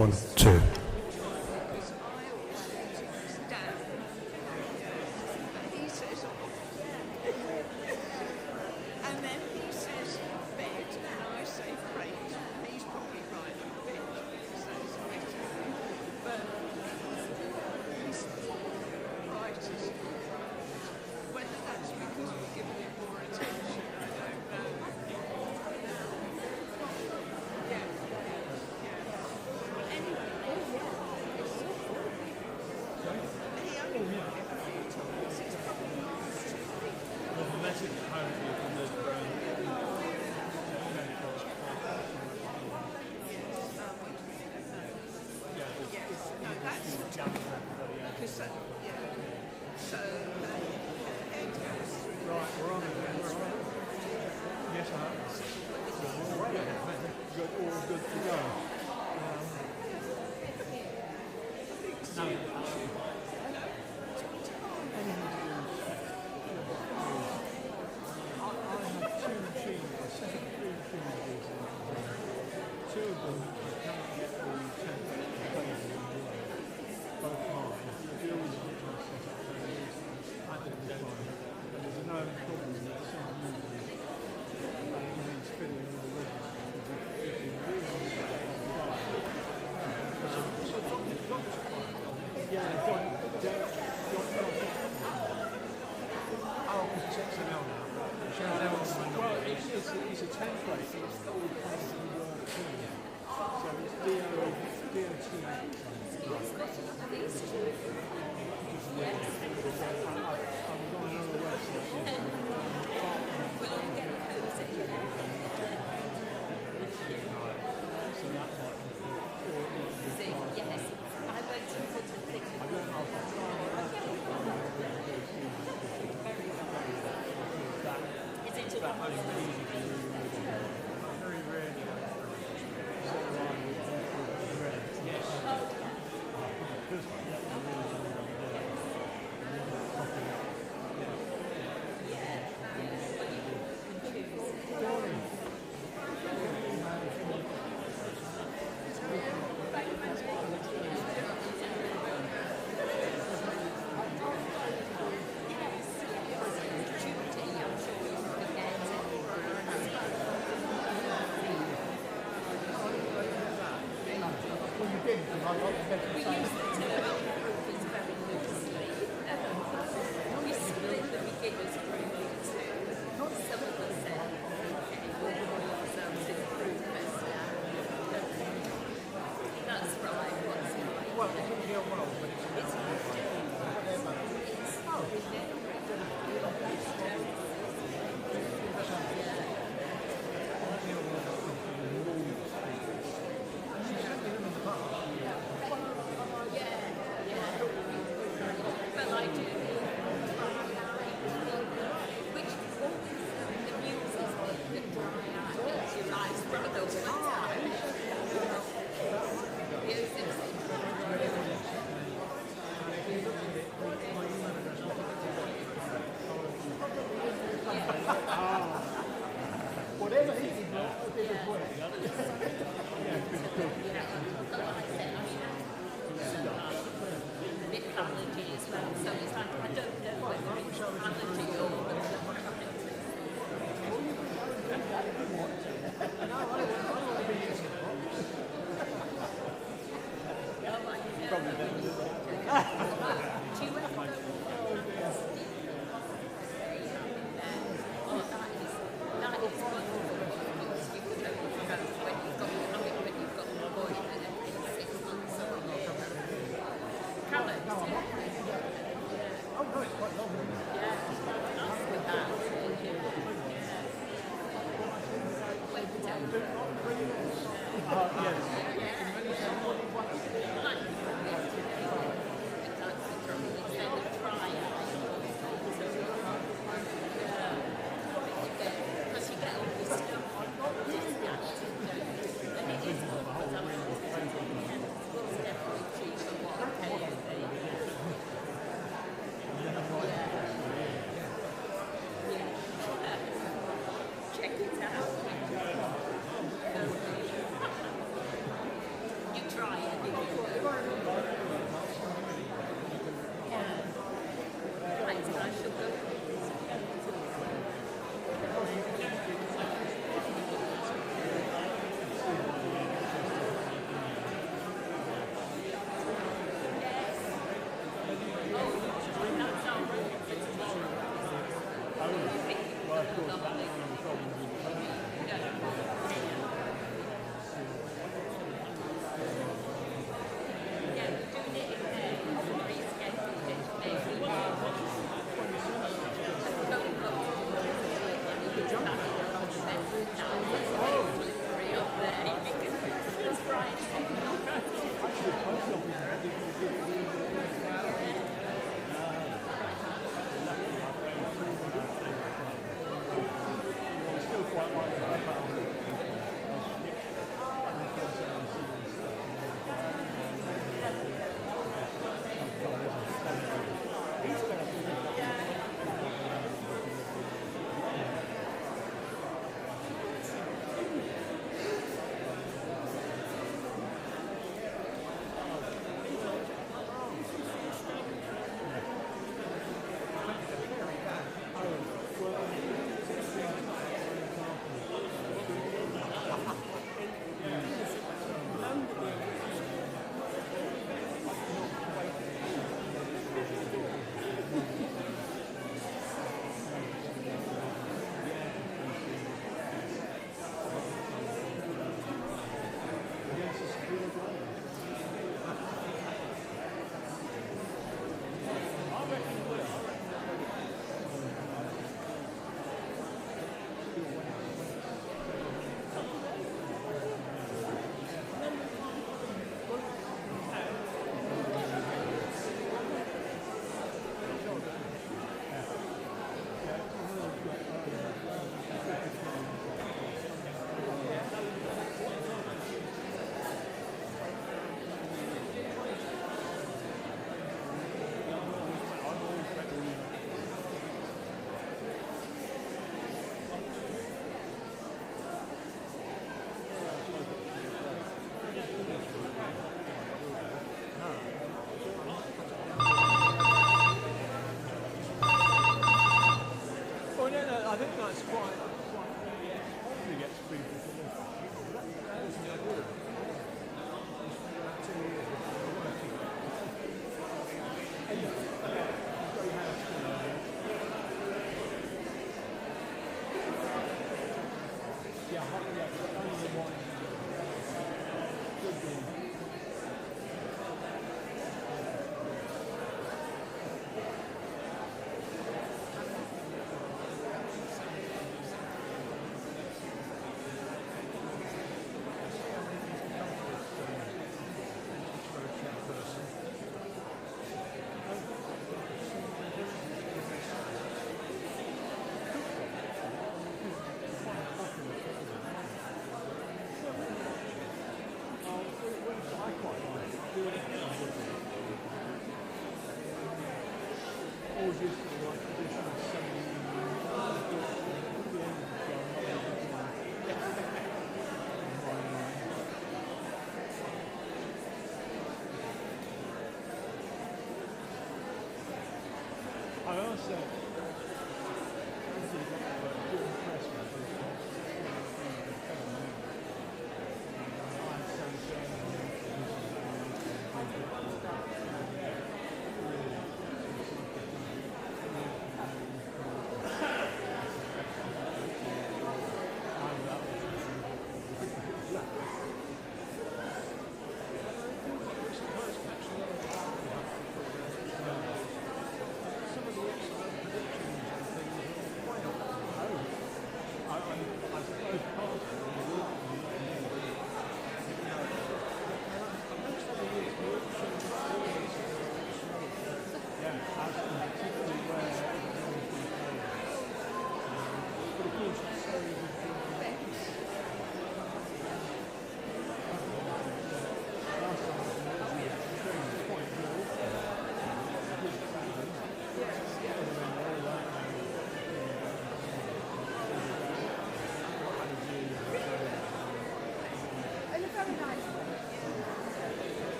1, 2.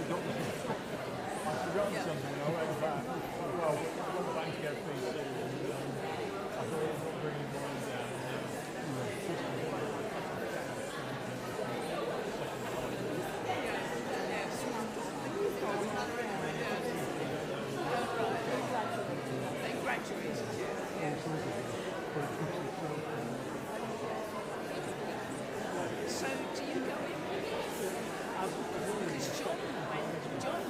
I've forgotten something. I went back. Well, I went back to get PC, and I thought I was not bringing mine down. And then, They graduated, yeah. So do you go in? Because John went. John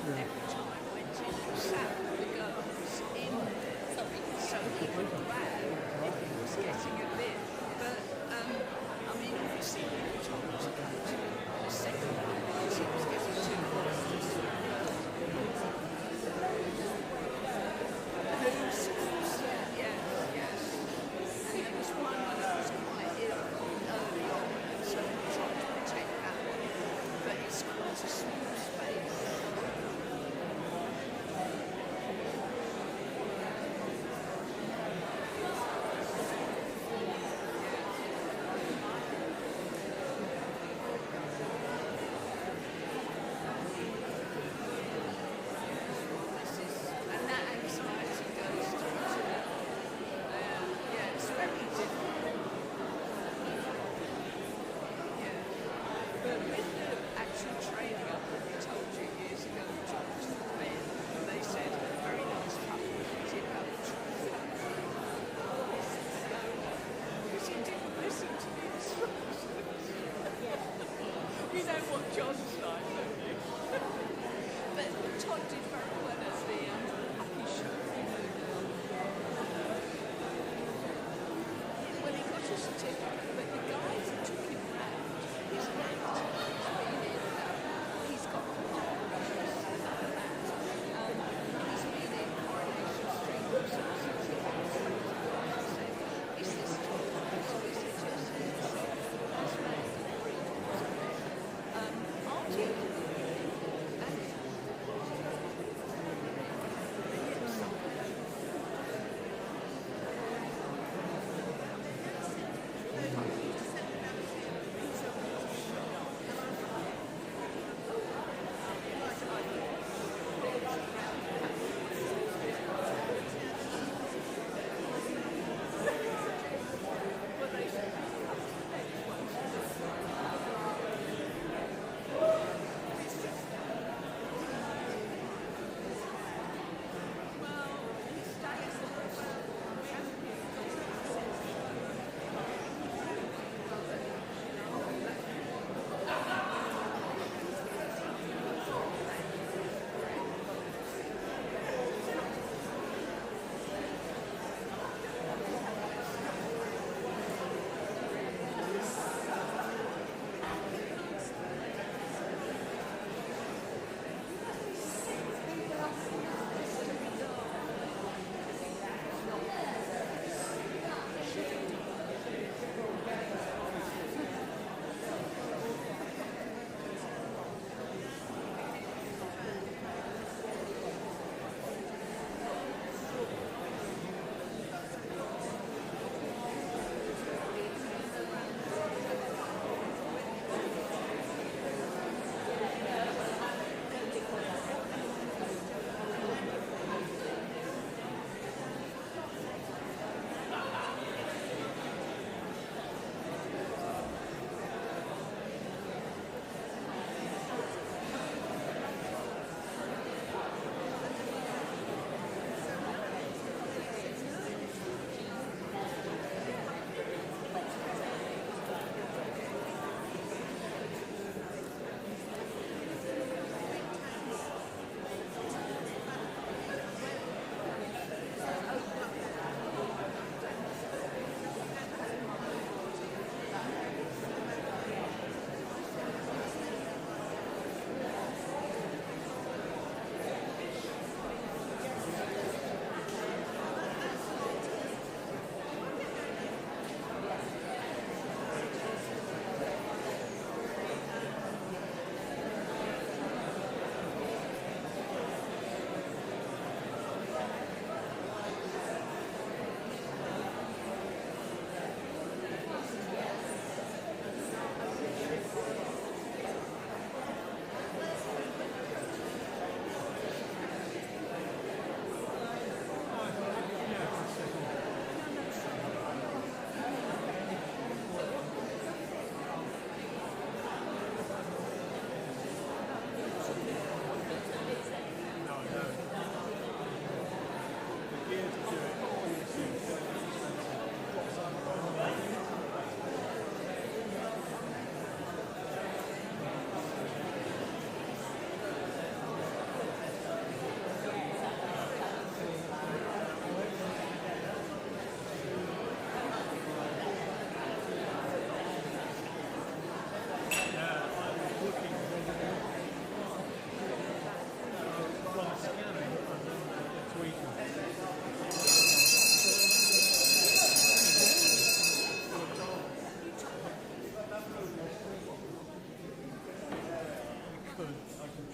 could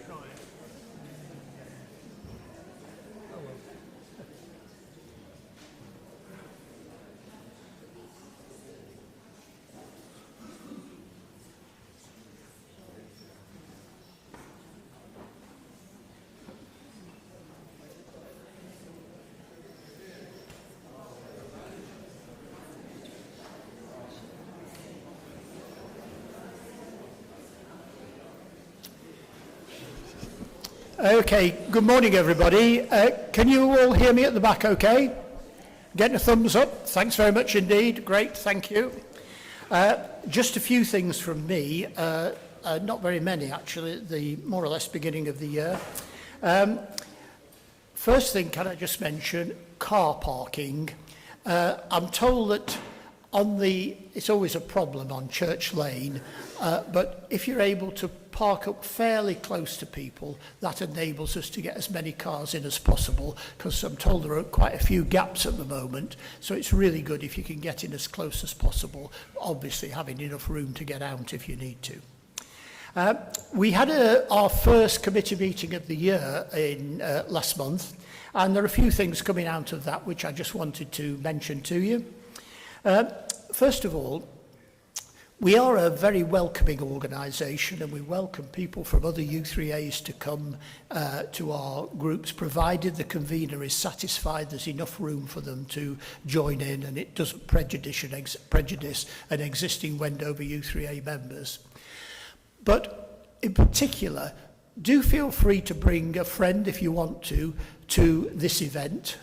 try it. Oh well. Okay, good morning everybody. Can you all hear me at the back okay? Getting a thumbs up, thanks very much indeed, great, thank you. Just a few things from me, not very many actually, at the more or less beginning of the year. First thing, can I just mention car parking? I'm told that it's always a problem on Church Lane, but if you're able to park up fairly close to people, that enables us to get as many cars in as possible, because I'm told there are quite a few gaps at the moment, so it's really good if you can get in as close as possible, obviously having enough room to get out if you need to. We had our first committee meeting of the year in last month, and there are a few things coming out of that which I just wanted to mention to you. First of all, we are a very welcoming organisation, and we welcome people from other U3As to come to our groups, provided the convener is satisfied there's enough room for them to join in and it doesn't prejudice an existing Wendover U3A members. But in particular, do feel free to bring a friend if you want to this event.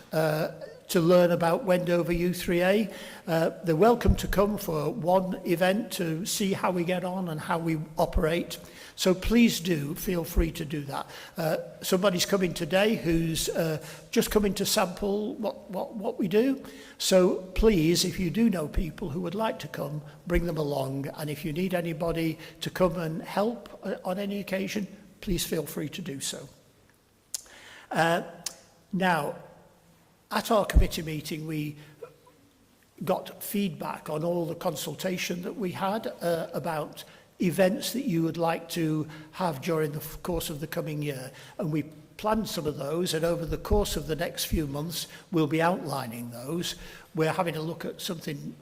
To learn about Wendover U3A. They're welcome to come for one event to see how we get on and how we operate. So please do feel free to do that. Somebody's coming today who's just coming to sample what we do. So please, if you do know people who would like to come, bring them along. And if you need anybody to come and help on any occasion, please feel free to do so. Now, at our committee meeting, we got feedback on all the consultation that we had about events that you would like to have during the course of the coming year. And we planned some of those, and over the course of the next few months, we'll be outlining those. We're having a look at something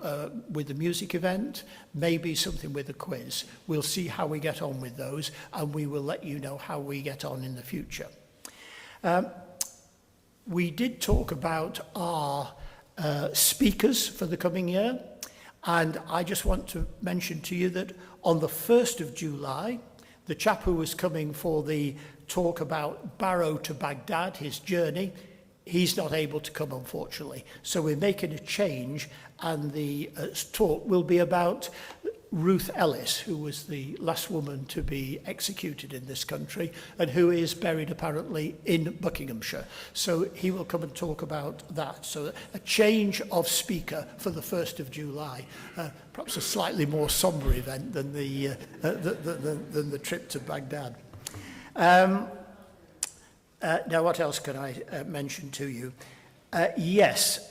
with the music event, maybe something with a quiz. We'll see how we get on with those, and we will let you know how we get on in the future. We did talk about our speakers for the coming year, and I just want to mention to you that on the 1st of July, the chap who was coming for the talk about Barrow to Baghdad, his journey, he's not able to come, unfortunately. So we're making a change, and the talk will be about Ruth Ellis, who was the last woman to be executed in this country and who is buried apparently in Buckinghamshire. So he will come and talk about that. So a change of speaker for the 1st of July. Perhaps a slightly more sombre event than the trip to Baghdad. Now, what else can I mention to you? Yes.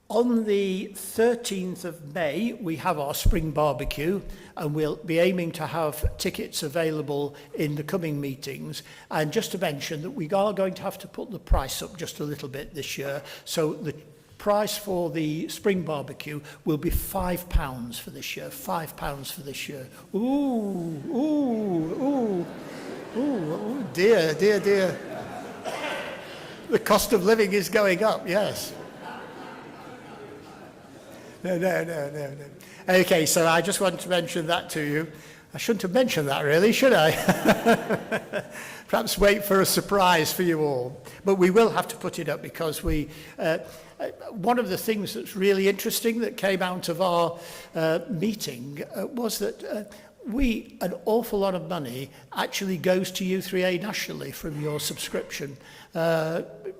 On the 13th of May, we have our spring barbecue, and we'll be aiming to have tickets available in the coming meetings. And just to mention that we are going to have to put the price up just a little bit this year. So the price for the spring barbecue will be £5 for this year. £5 for this year. Ooh, dear. The cost of living is going up, yes. No. Okay, so I just wanted to mention that to you. I shouldn't have mentioned that really, should I? Perhaps wait for a surprise for you all. But we will have to put it up because one of the things that's really interesting that came out of our meeting was that an awful lot of money actually goes to U3A nationally from your subscription.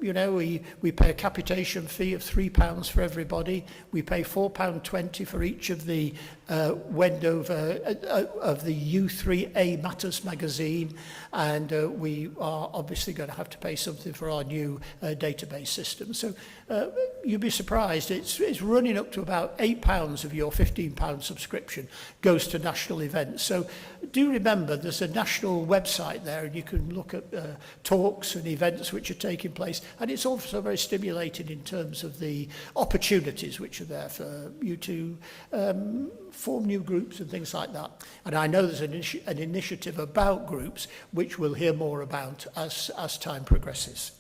We pay a capitation fee of £3 for everybody. We pay £4.20 for each of the Wendover of the U3A Matters magazine, and we are obviously going to have to pay something for our new database system. So, you'd be surprised, it's running up to about £8 of your £15 subscription goes to national events. So do remember there's a national website there, and you can look at talks and events which are taking place, and it's also very stimulating in terms of the opportunities which are there for you to form new groups and things like that. And I know there's an initiative about groups which we'll hear more about as time progresses.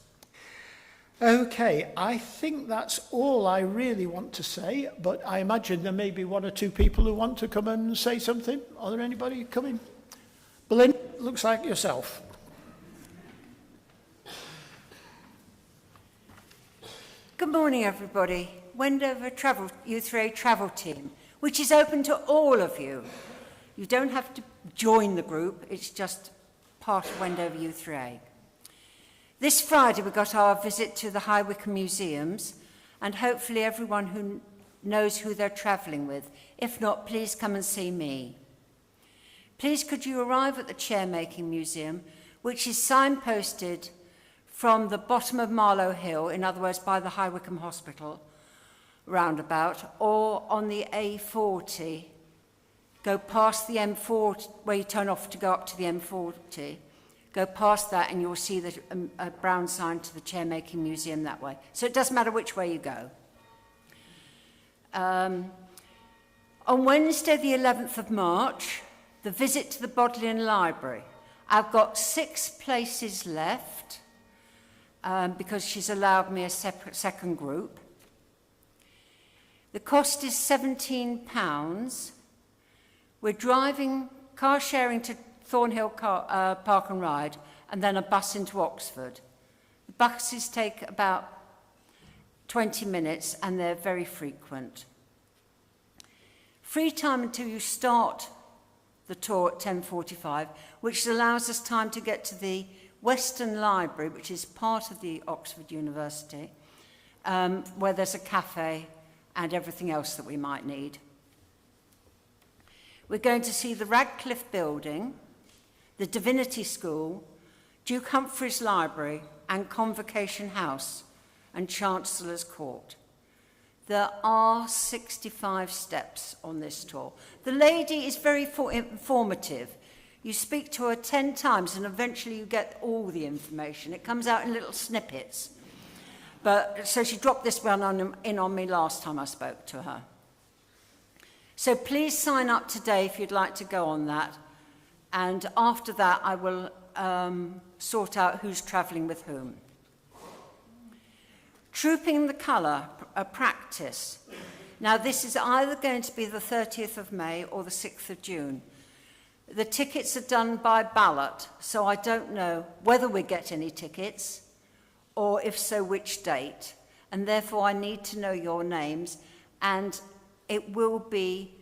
Okay, I think that's all I really want to say, but I imagine there may be one or two people who want to come and say something. Are there anybody coming? Belinda, looks like yourself. Good morning, everybody. Wendover U3A travel team, which is open to all of you. You don't have to join the group, it's just part of Wendover U3A. This Friday we got our visit to the High Wycombe Museums, and hopefully everyone who knows who they're travelling with. If not, please come and see me. Please could you arrive at the Chairmaking Museum, which is signposted from the bottom of Marlow Hill, in other words by the High Wycombe Hospital roundabout, or on the A40, go past the M40, where you turn off to go up to the M40, go past that and you'll see a brown sign to the Chairmaking Museum that way. So it doesn't matter which way you go. On Wednesday the 11th of March, the visit to the Bodleian Library. I've got 6 places left because she's allowed me a second group. The cost is £17. We're driving, car sharing to Thornhill Park and Ride, and then a bus into Oxford. The buses take about 20 minutes and they're very frequent. Free time until you start the tour at 10:45, which allows us time to get to the Western Library, which is part of the Oxford University, where there's a cafe and everything else that we might need. We're going to see the Radcliffe Building, the Divinity School, Duke Humphreys Library, and Convocation House and Chancellor's Court. There are 65 steps on this tour. The lady is very informative. You speak to her 10 times and eventually you get all the information. It comes out in little snippets. So she dropped this one in on me last time I spoke to her. So please sign up today if you'd like to go on that. And after that, I will sort out who's travelling with whom. Trooping the Colour, a practice. Now, this is either going to be the 30th of May or the 6th of June. The tickets are done by ballot, so I don't know whether we get any tickets, or if so, which date. And therefore, I need to know your names, and it will be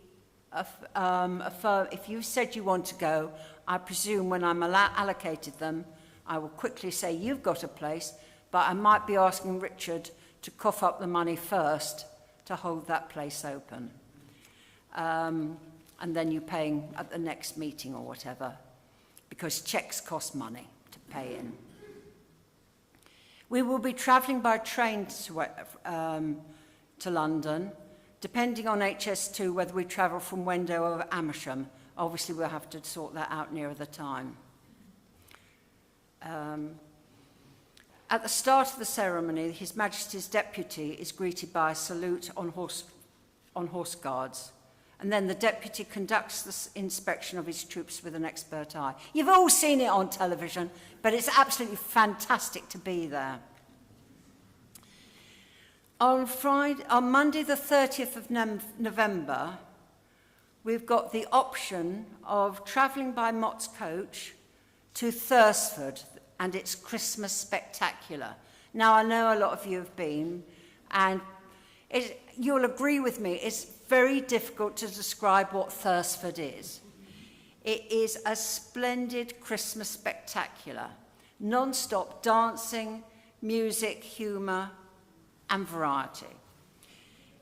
if you said you want to go, I presume when I'm allocated them, I will quickly say you've got a place, but I might be asking Richard to cough up the money first to hold that place open. And then you're paying at the next meeting or whatever, because cheques cost money to pay in. We will be travelling by train to London, depending on HS2 whether we travel from Wendover or Amersham. Obviously, we'll have to sort that out nearer the time. At the start of the ceremony, His Majesty's Deputy is greeted by a salute on horse guards. And then the Deputy conducts the inspection of his troops with an expert eye. You've all seen it on television, but it's absolutely fantastic to be there. On Monday the 30th of November, we've got the option of travelling by Mott's coach to Thursford and its Christmas spectacular. Now, I know a lot of you have been, and you'll agree with me, it's very difficult to describe what Thursford is. It is a splendid Christmas spectacular, non-stop dancing, music, humour, and variety.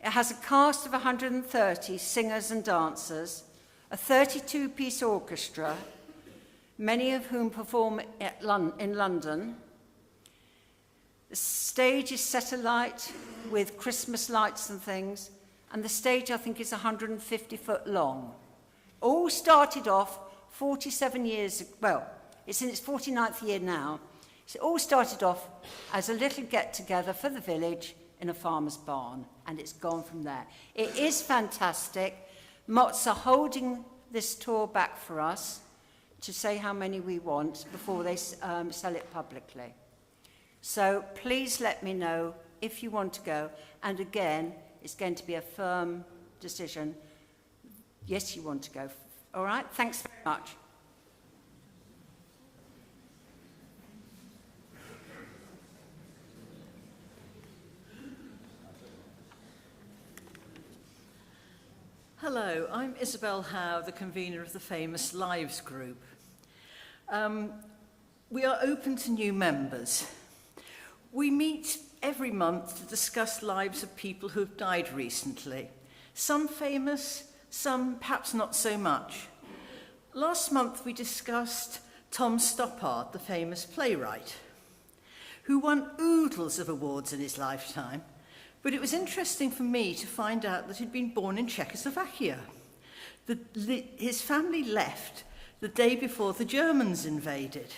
It has a cast of 130 singers and dancers, a 32-piece orchestra, many of whom perform in London. The stage is set alight with Christmas lights and things, and the stage, I think, is 150 foot long. All started off 47 years, well, it's in its 49th year now. So it all started off as a little get-together for the village in a farmer's barn, and it's gone from there. It is fantastic. Mott's are holding this tour back for us to say how many we want before they sell it publicly. So please let me know if you want to go. And again, it's going to be a firm decision. Yes, you want to go. All right, thanks very much. Hello, I'm Isabel Howe, the convener of the famous Lives group. We are open to new members. We meet every month to discuss lives of people who have died recently. Some famous, some perhaps not so much. Last month we discussed Tom Stoppard, the famous playwright, who won oodles of awards in his lifetime. But it was interesting for me to find out that he'd been born in Czechoslovakia. His family left the day before the Germans invaded,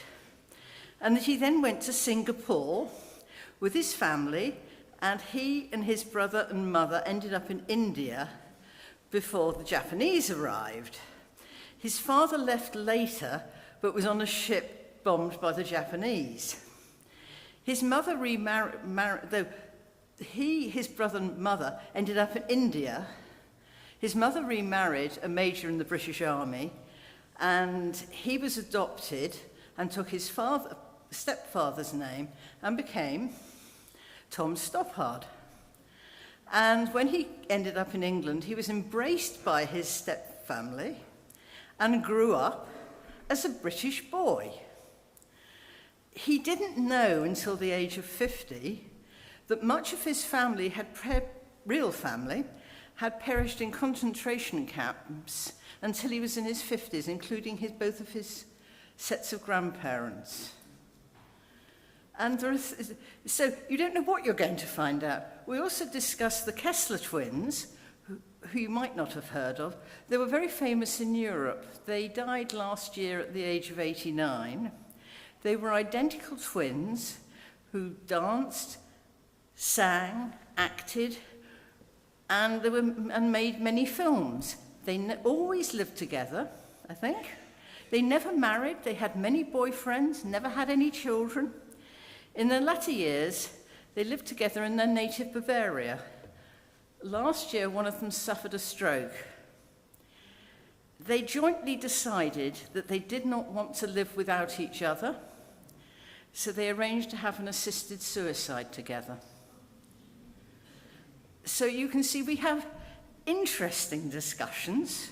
and that he then went to Singapore with his family, and he and his brother and mother ended up in India before the Japanese arrived. His father left later, but was on a ship bombed by the Japanese. His mother remarried, though his brother and mother ended up in India. His mother remarried a major in the British Army, and he was adopted and took his stepfather's name and became Tom Stoppard. And when he ended up in England, he was embraced by his stepfamily and grew up as a British boy. He didn't know until the age of 50 that much of his family real family had perished in concentration camps until he was in his 50s, including both of his sets of grandparents. And so you don't know what you're going to find out. We also discussed the Kessler twins, who you might not have heard of. They were very famous in Europe. They died last year at the age of 89. They were identical twins who danced, sang, acted, and made many films. They always lived together, I think. They never married. They had many boyfriends, never had any children. In their latter years, they lived together in their native Bavaria. Last year, one of them suffered a stroke. They jointly decided that they did not want to live without each other, so they arranged to have an assisted suicide together. So you can see we have interesting discussions,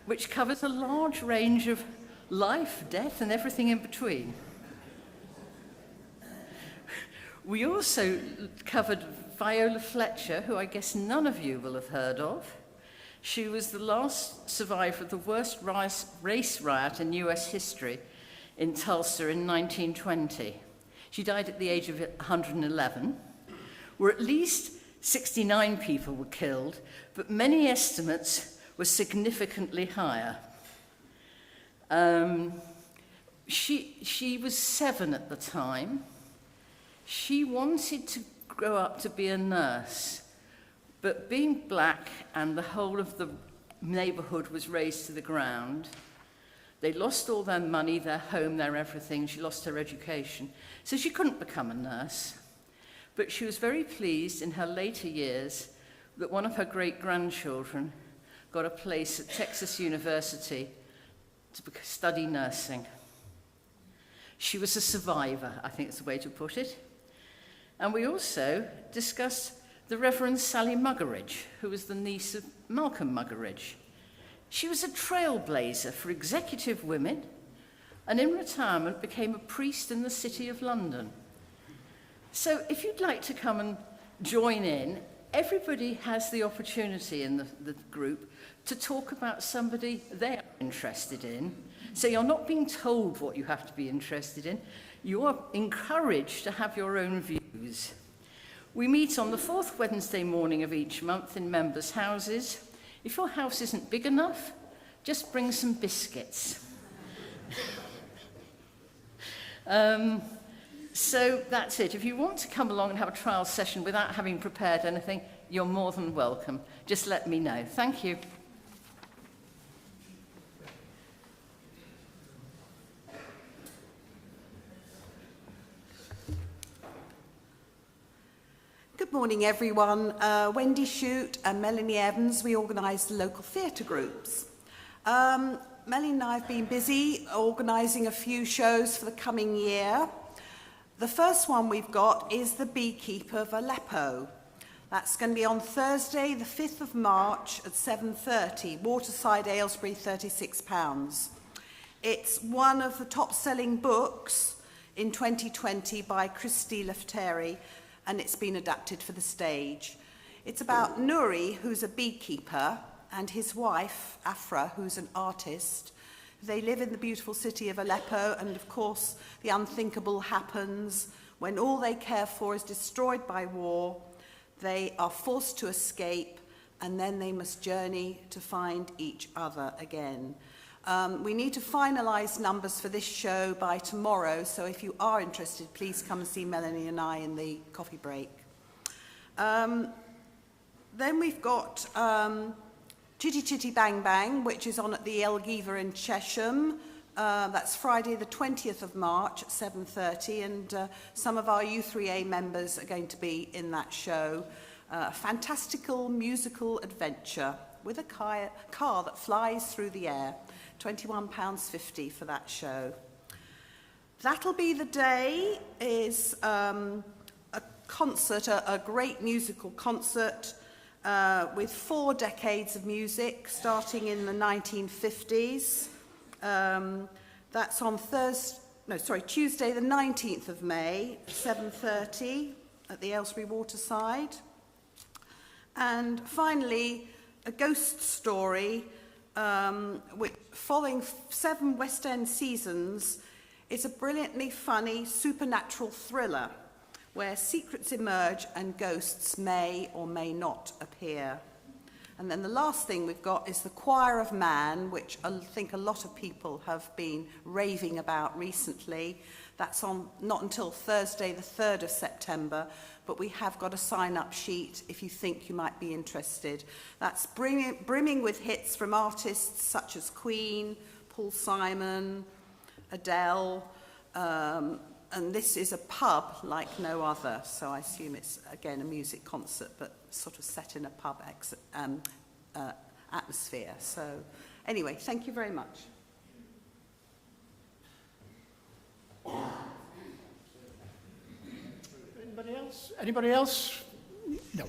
which covers a large range of life, death, and everything in between. We also covered Viola Fletcher, who I guess none of you will have heard of. She was the last survivor of the worst race riot in US history in Tulsa in 1920. She died at the age of 111, where at least 69 people were killed, but many estimates were significantly higher. She was 7 at the time. She wanted to grow up to be a nurse, but being black and the whole of the neighborhood was razed to the ground, they lost all their money, their home, their everything. She lost her education. So she couldn't become a nurse. But she was very pleased in her later years that one of her great-grandchildren got a place at Texas University to study nursing. She was a survivor, I think is the way to put it. And we also discussed the Reverend Sally Muggeridge, who was the niece of Malcolm Muggeridge. She was a trailblazer for executive women, and in retirement became a priest in the City of London. So if you'd like to come and join in, everybody has the opportunity in the group to talk about somebody they are interested in. So you're not being told what you have to be interested in. You are encouraged to have your own views. news. We meet on the fourth Wednesday morning of each month in members' houses. If your house isn't big enough, just bring some biscuits. So that's it. If you want to come along and have a trial session without having prepared anything, you're more than welcome. Just let me know. Thank you. Good morning, everyone. Wendy Shute and Melanie Evans, we organise the local theatre groups. Melanie and I have been busy organising a few shows for the coming year. The first one we've got is The Beekeeper of Aleppo. That's going to be on Thursday, the 5th of March at 7:30, Waterside, Aylesbury, £36. It's one of the top-selling books in 2020 by Christy Lefteri, and it's been adapted for the stage. It's about Nuri, who's a beekeeper, and his wife, Afra, who's an artist. They live in the beautiful city of Aleppo, and of course, the unthinkable happens when all they care for is destroyed by war. They are forced to escape, and then they must journey to find each other again. We need to finalise numbers for this show by tomorrow, so if you are interested, please come and see Melanie and I in the coffee break. Then we've got Chitty Chitty Bang Bang, which is on at the Elgiva in Chesham. That's Friday the 20th of March at 7:30, and some of our U3A members are going to be in that show. A fantastical musical adventure with a car that flies through the air. £21.50 for that show. That'll be the day is a concert, a great musical concert with 4 decades of music starting in the 1950s. That's on Tuesday the 19th of May, 7:30 at the Aylesbury Waterside. And finally, a ghost story which, following 7 West End seasons, is a brilliantly funny supernatural thriller where secrets emerge and ghosts may or may not appear. And then the last thing we've got is The Choir of Man, which I think a lot of people have been raving about recently. That's on not until Thursday the 3rd of September, but we have got a sign-up sheet if you think you might be interested. That's brimming with hits from artists such as Queen, Paul Simon, Adele, and this is a pub like no other, so I assume it's, again, a music concert, but sort of set in a pub atmosphere. So anyway, thank you very much. Anybody else? Anybody else? No.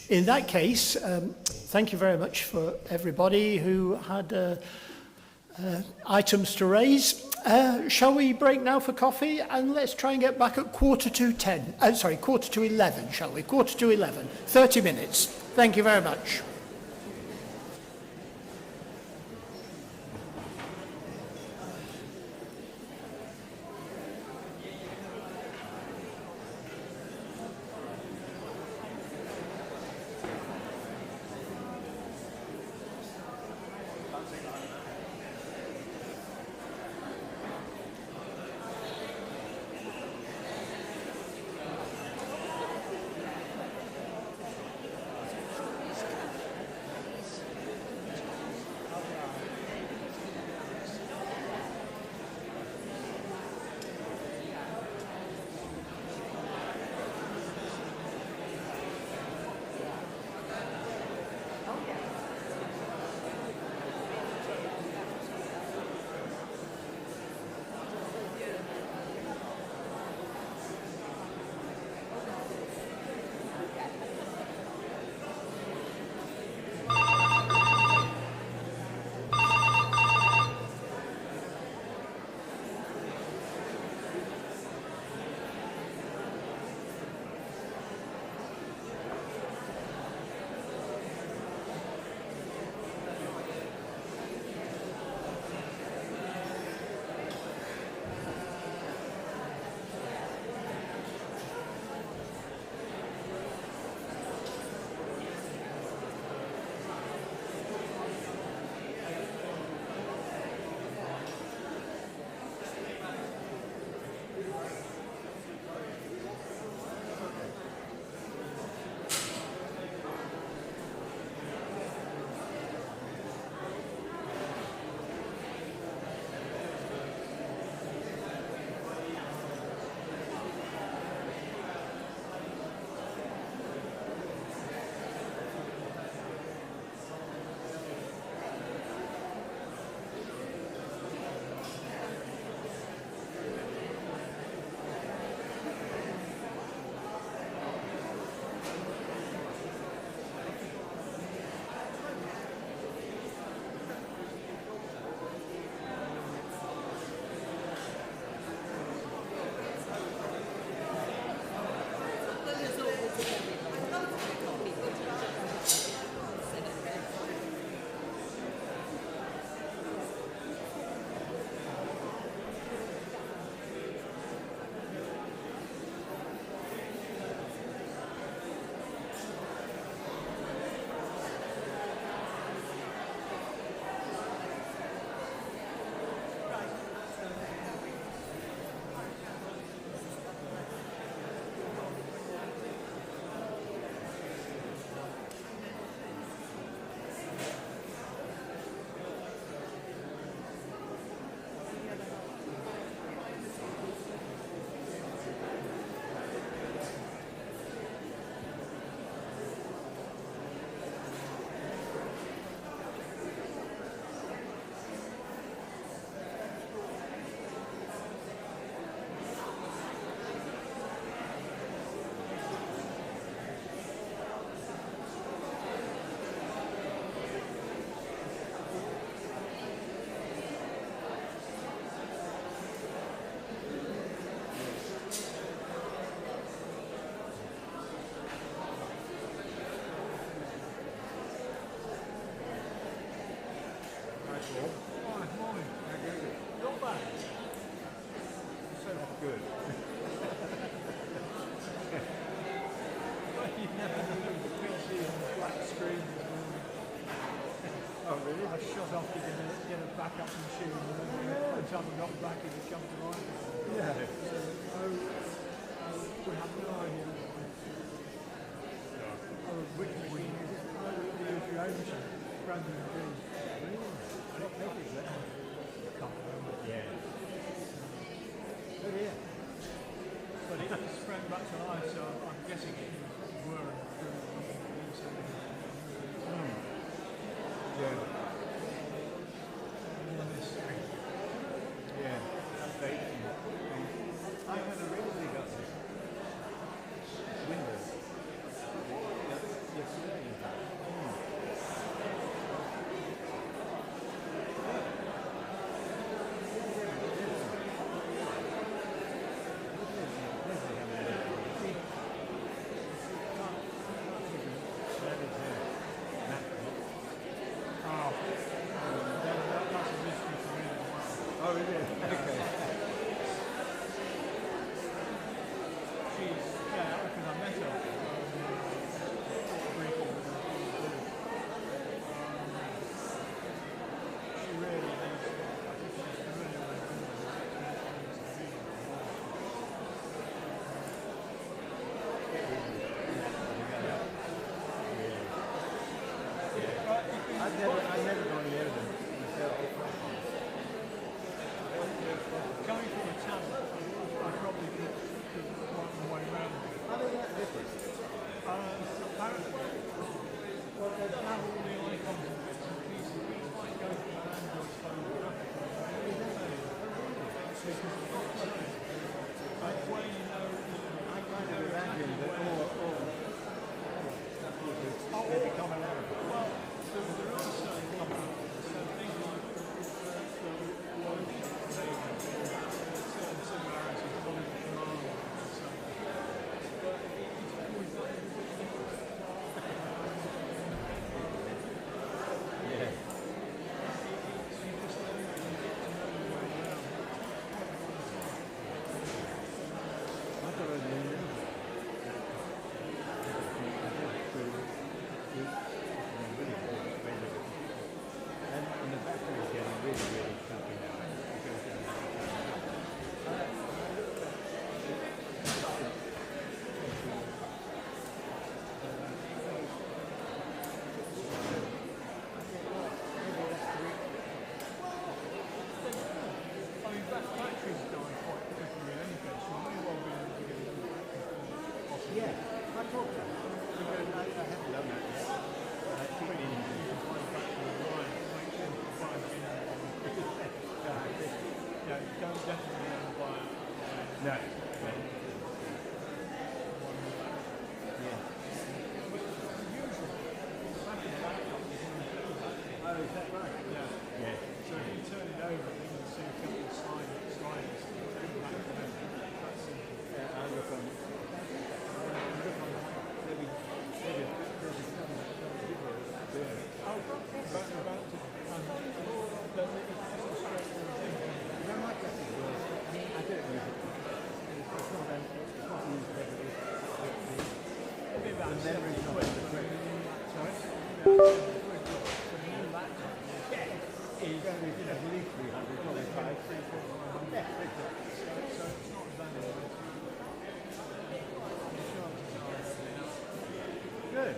In that case, thank you very much for everybody who had items to raise. Shall we break now for coffee? And let's try and get back at 11, shall we? 11. 30 minutes. Thank you very much. good. You never know the PC on the flat screen this morning. Oh, really? I shot off to get a backup machine, and then by the time I got back, it had come to life. Yeah. So, we have no idea. Which machine is it? The U3A machine. Brand new machine. Really? What make is that? I can't remember. Yeah. Oh, yeah. But it just sprang back to life, so I'm guessing it was whirring through. Yeah. Yeah. I had a really big upset. Windows. Yesterday, in fact. Oh, is it? Okay. She's, yeah, because I met her. Briefly. She really is. I think she's really I've never gone near them myself. Coming from a town, I probably could walk my way around. How does that differ? Apparently, well, they don't have all the icons and bits and pieces. It's like going from an Android phone to an Apple phone. Like, way you know, I kind of imagine that all they become an error. Well, there are certain companies, so things like certain similarities following the command and so on. But it's always like yeah. You just don't get to know your way around. I thought I knew you. And the battery is getting really, really crappy now. I mean, batteries die quite quickly in any case. You may well be able to get a new battery. Yeah, I thought so. Because I haven't done that yet. You can find a battery online. Yeah, you don't definitely buy it. No. Yeah. But usually, battery backup is on the battery. Oh, is that right? Yeah. Yeah. So if you turn it over, you can see a couple of sliders. That's simple. Yeah, I look on. Maybe there's a couple of people there. Oh, about to. I don't like that as well. I don't use it. It's not used heavily. Maybe about the memory is not sorry? For a new laptop. Yeah. It's going to be at least 300, probably 500. Yeah, so it's not that anyway. Good.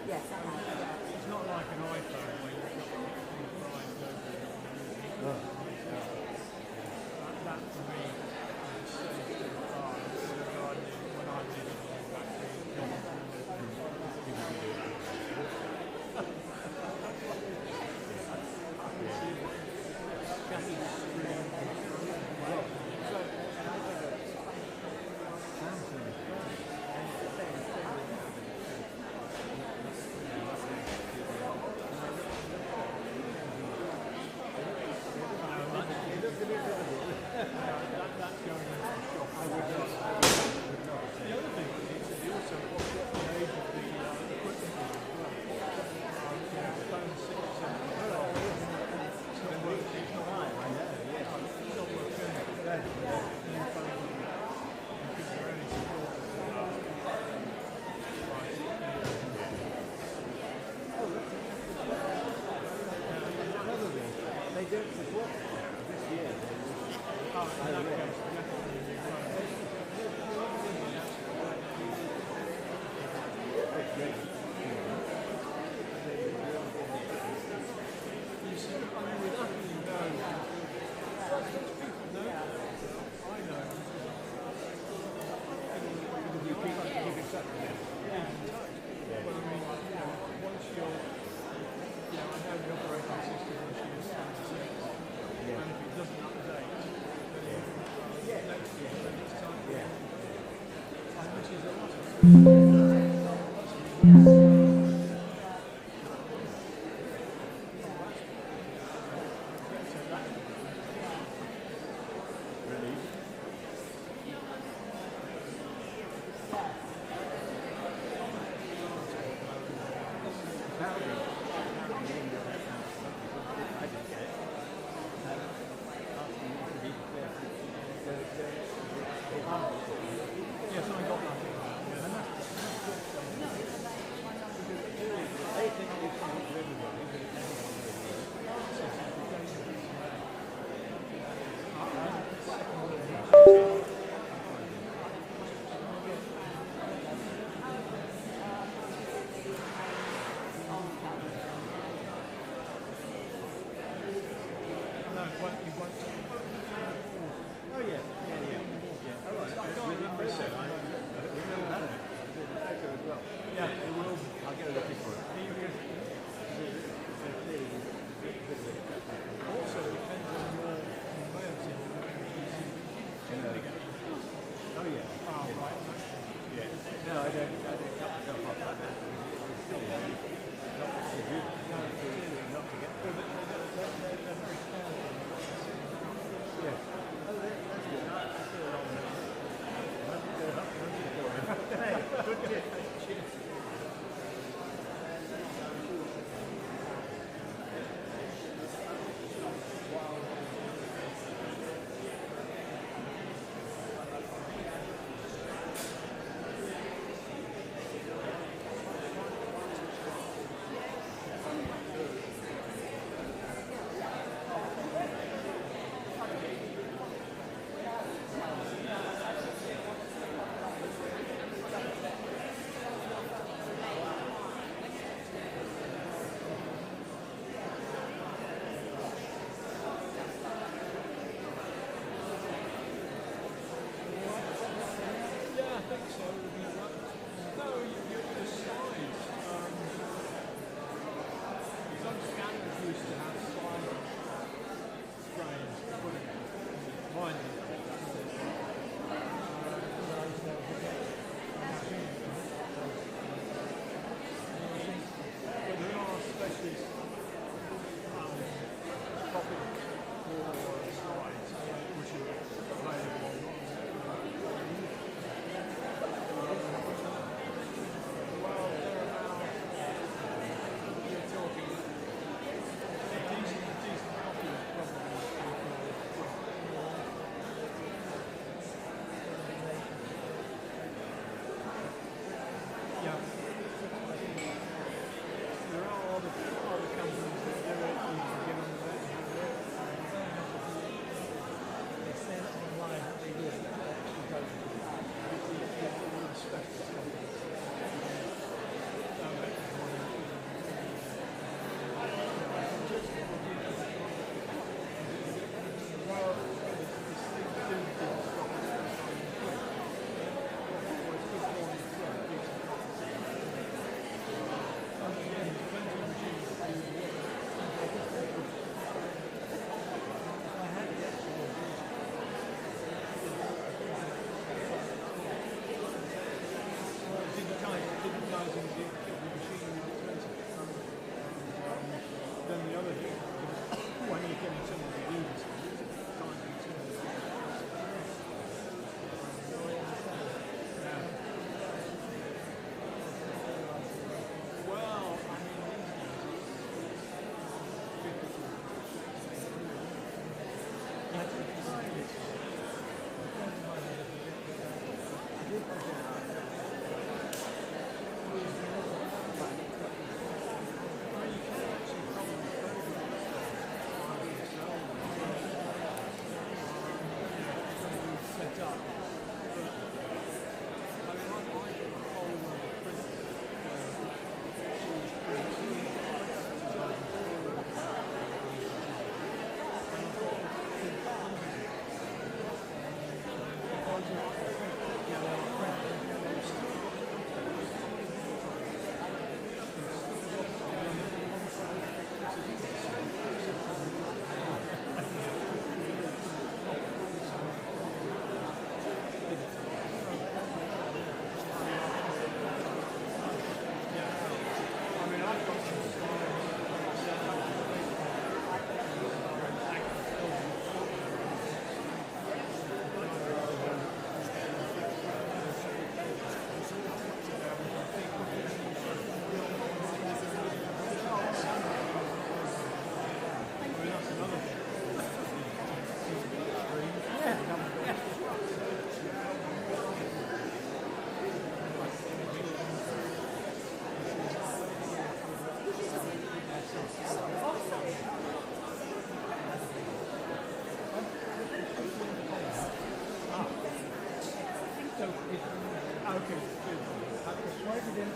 Yes, I have. It's not like an iPhone where you've got things right over. That for me is so far regarding when I did it back event. New funds and people are only supporters of that. Another thing, they don't support it this year. Oh, in that case, definitely. It's great. You see, I mean, we definitely know. People know. I know. Because you keep in touch with them. Keep in touch. But I mean, you know, once you're, you know, I know the operating system issue is 76. And if it doesn't update, then next year, then it's time for it. And which is a lot. Yes, I got that. Yeah, and that's they think it's something for everybody, but it's not no, it won't. Oh yeah. All right. I can't remember it. Yeah, it will. I'll get a look for it. Also, it depends on your conveyancing. Oh yeah. Oh right. Yeah. No, I don't pop like that. It's still not to get. Yeah. Oh, that's good. I feel a lot better. Hey, good kid. Cheers.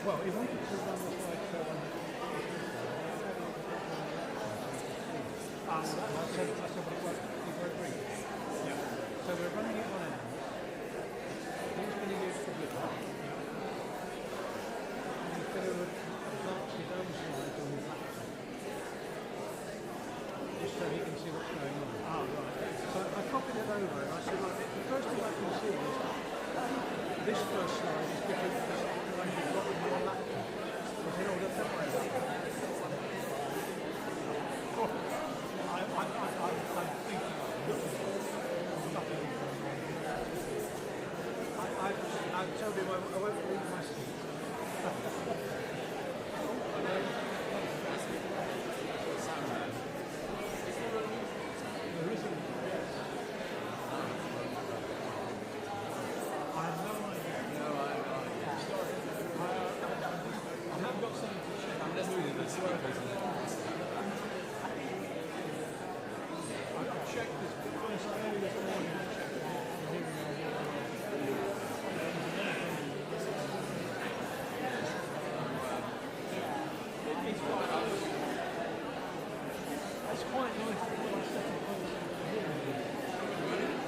Well, he wanted to run the slideshow on I said, well, you agree? Yeah. So we're running it on an hour. He's going to use public park. And he's going to advance his own slides on his laptop. Just so he can see what's going on. Ah, right. So I copied it over and I said, well, the first thing I can see is this first slide is different to the one you've got with your laptop. I said, oh, don't worry about that. I'm thinking I told him I won't leave my seat. There isn't. I have no idea. Sorry. I have got something to check. I'm just moving this way. I've checked this first early this morning. I checked it's quite nice to put a second person here.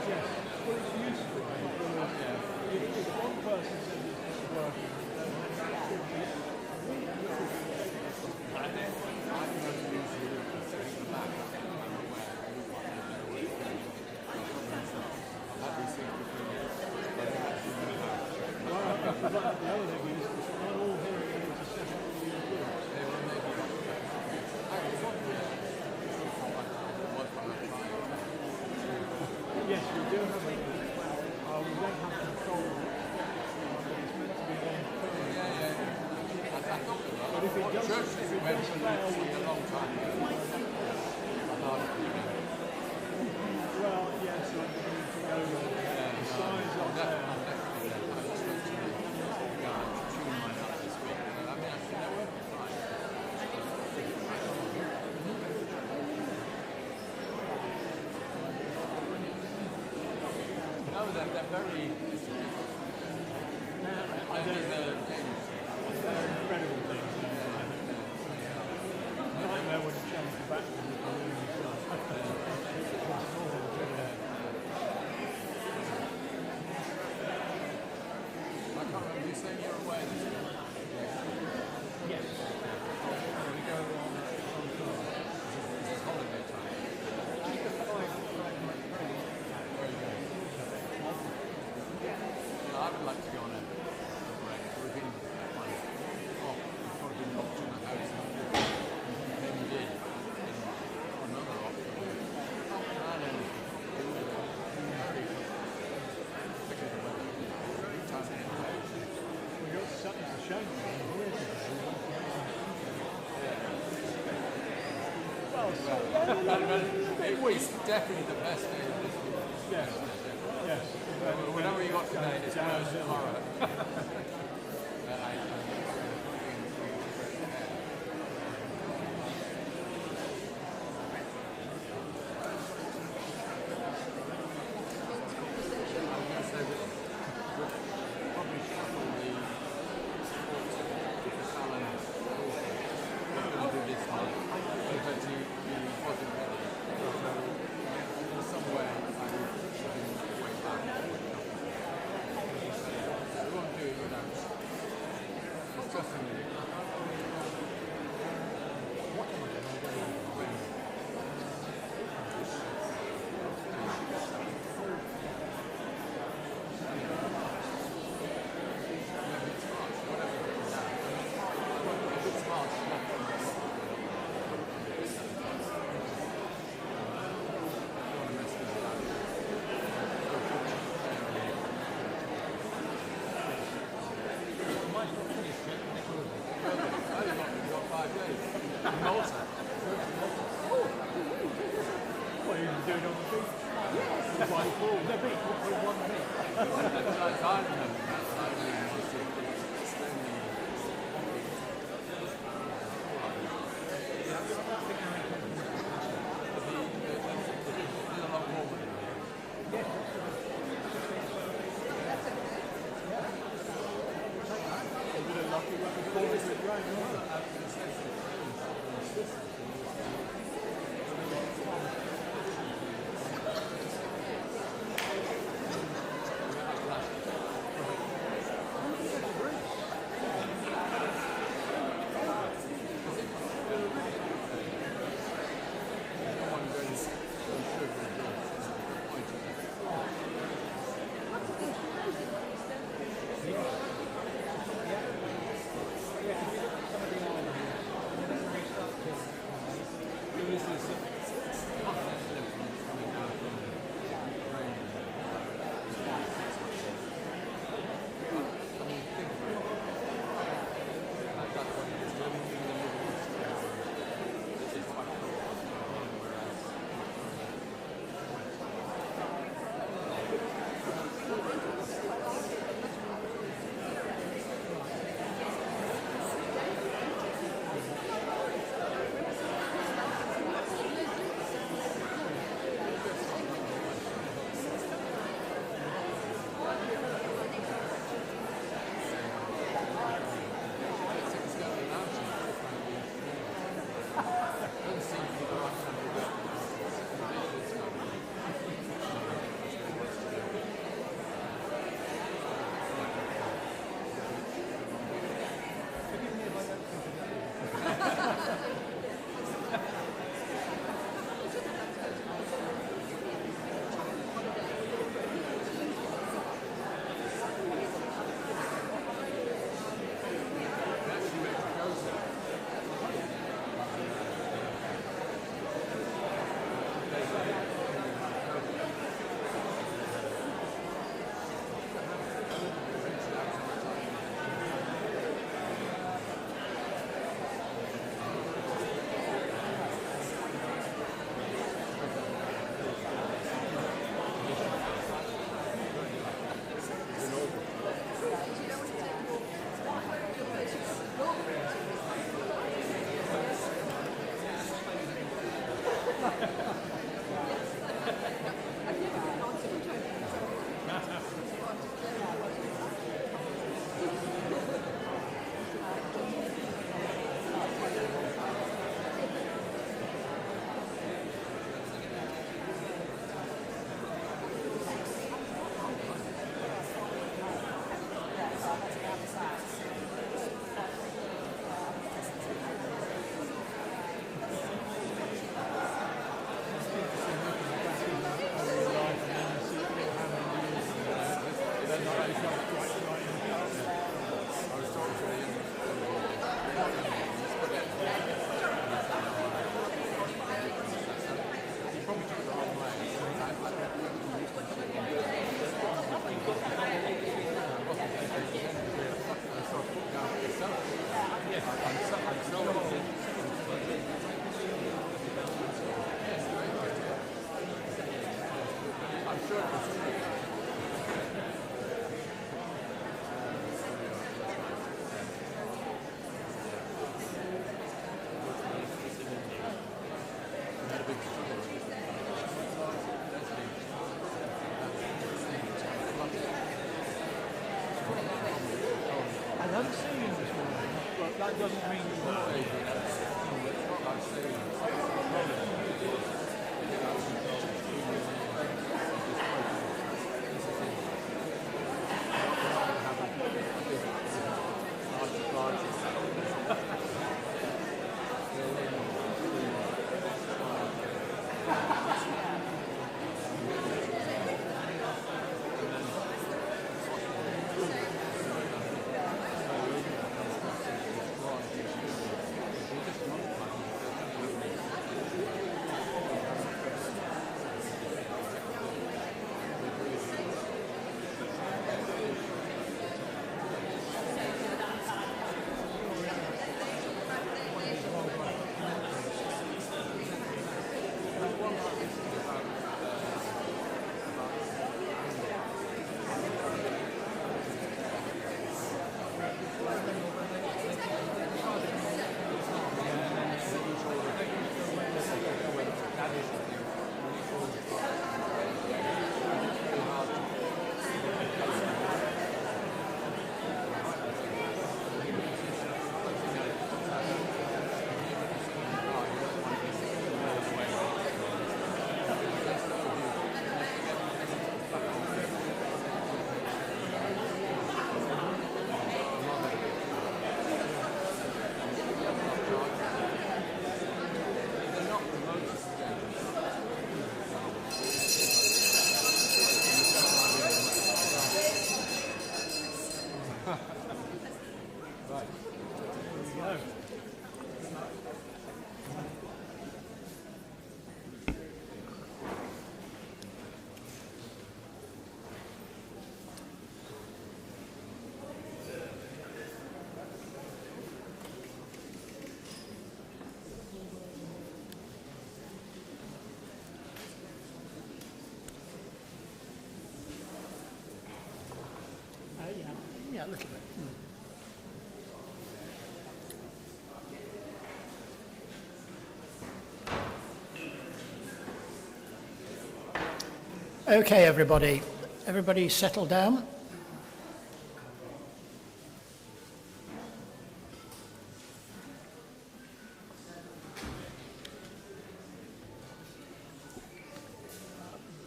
Yes, well it's useful because if one person says it's not working, then that should be yes, we do have a we don't have control of it. It's meant to be one thing. But if it does fail, we a long time well, yes, I need to know the size of there. They're very incredible things. Nightmare when it changes back to the I can't remember you saying you're away this week. yes. We go on tour. This is holiday time. Just a 5 night training. Well, I would like to go on a break. We've been we've probably been locked in the house and then we did another option. And then very tight in the house. We got something to show you here today. Well, so It's definitely the best day of this week. Yes. Yes. Whatever you got today, it's worse tomorrow. What are you doing on the beach? Yes. One pool. The beach. One haven't seen you this morning, but that doesn't mean you're not. Yeah, a little bit. Okay, everybody. Everybody settle down.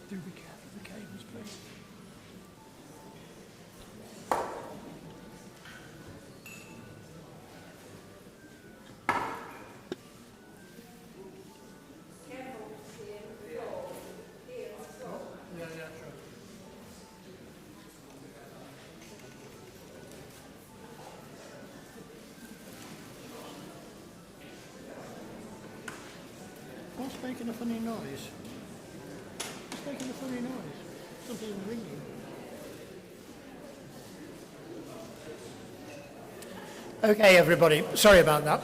Do be careful of the cables, please. What's making a funny noise? What's making a funny noise? Something ringing. Okay, everybody. Sorry about that.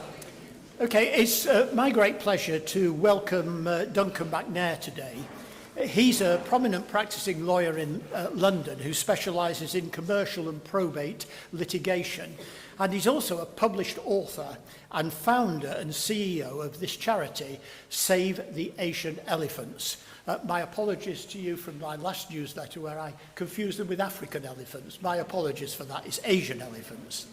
Okay, it's my great pleasure to welcome Duncan McNair today. He's a prominent practicing lawyer in London who specialises in commercial and probate litigation. And he's also a published author and founder and CEO of this charity, Save the Asian Elephants. My apologies to you from my last newsletter where I confused them with African elephants. My apologies for that. It's Asian elephants.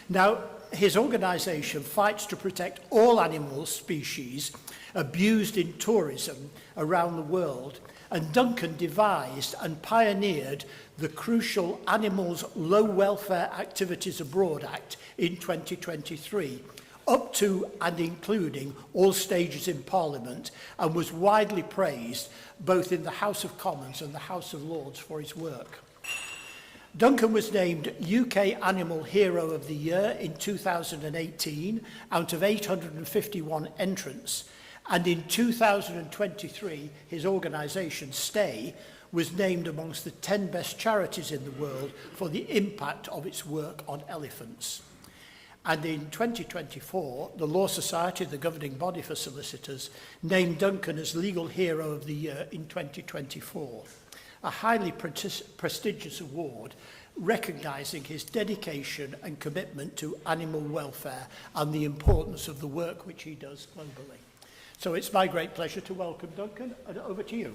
Now, his organisation fights to protect all animal species abused in tourism around the world, and Duncan devised and pioneered the crucial Animals Low Welfare Activities Abroad Act in 2023, up to and including all stages in Parliament, and was widely praised both in the House of Commons and the House of Lords for his work. Duncan was named UK Animal Hero of the Year in 2018 out of 851 entrants, and in 2023 his organisation, Stay, was named amongst the 10 best charities in the world for the impact of its work on elephants. And in 2024, the Law Society, the governing body for solicitors, named Duncan as Legal Hero of the Year in 2024, a highly prestigious award recognising his dedication and commitment to animal welfare and the importance of the work which he does globally. So it's my great pleasure to welcome Duncan, and over to you.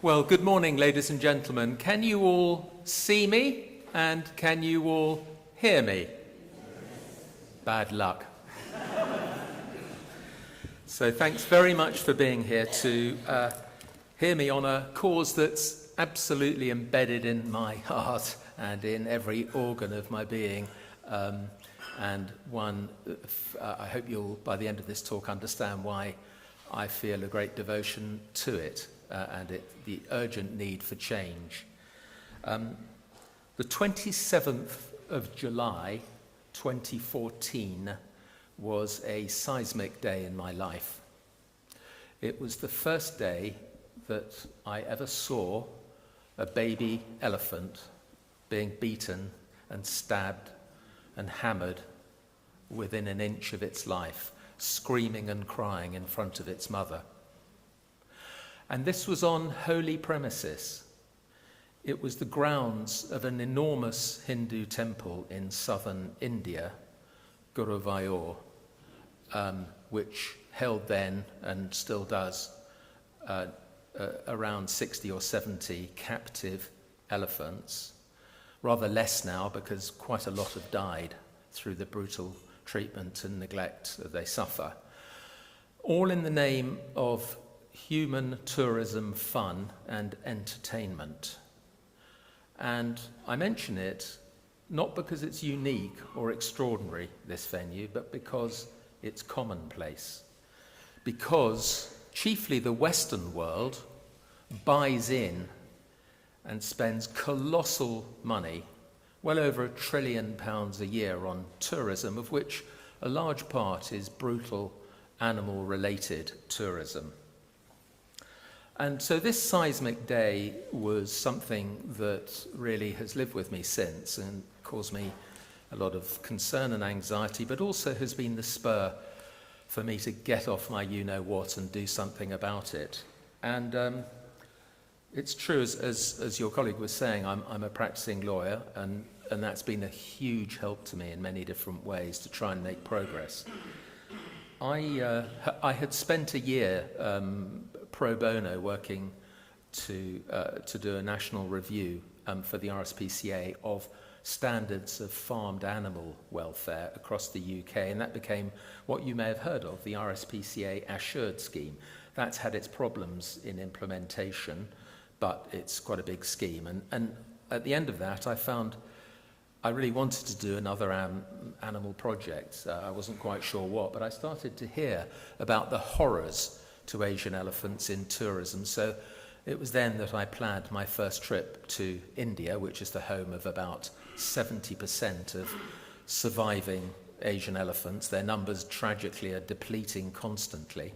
Well, good morning, ladies and gentlemen. Can you all see me and can you all hear me? Bad luck. So thanks very much for being here to hear me on a cause that's absolutely embedded in my heart and in every organ of my being. And one, I hope you'll, by the end of this talk, understand why I feel a great devotion to it and the urgent need for change. The 27th of July, 2014, was a seismic day in my life. It was the first day that I ever saw a baby elephant being beaten and stabbed and hammered within an inch of its life, screaming and crying in front of its mother. And this was on holy premises. It was the grounds of an enormous Hindu temple in southern India, Guruvayur, which held then and still does around 60 or 70 captive elephants. Rather less now because quite a lot have died through the brutal treatment and neglect that they suffer. All in the name of human tourism, fun and entertainment. And I mention it not because it's unique or extraordinary, this venue, but because it's commonplace. Because chiefly the Western world buys in and spends colossal money, well over £1 trillion a year on tourism, of which a large part is brutal animal-related tourism. And so this seismic day was something that really has lived with me since and caused me a lot of concern and anxiety, but also has been the spur for me to get off my you-know-what and do something about it. And it's true, as your colleague was saying, I'm a practicing lawyer, and that's been a huge help to me in many different ways to try and make progress. I had spent a year pro bono working to do a national review for the RSPCA of standards of farmed animal welfare across the UK, and that became what you may have heard of, the RSPCA Assured scheme. That's had its problems in implementation, but it's quite a big scheme. And at the end of that, I found I really wanted to do another animal project. I wasn't quite sure what, but I started to hear about the horrors to Asian elephants in tourism. So it was then that I planned my first trip to India, which is the home of about 70% of surviving Asian elephants. Their numbers tragically are depleting constantly.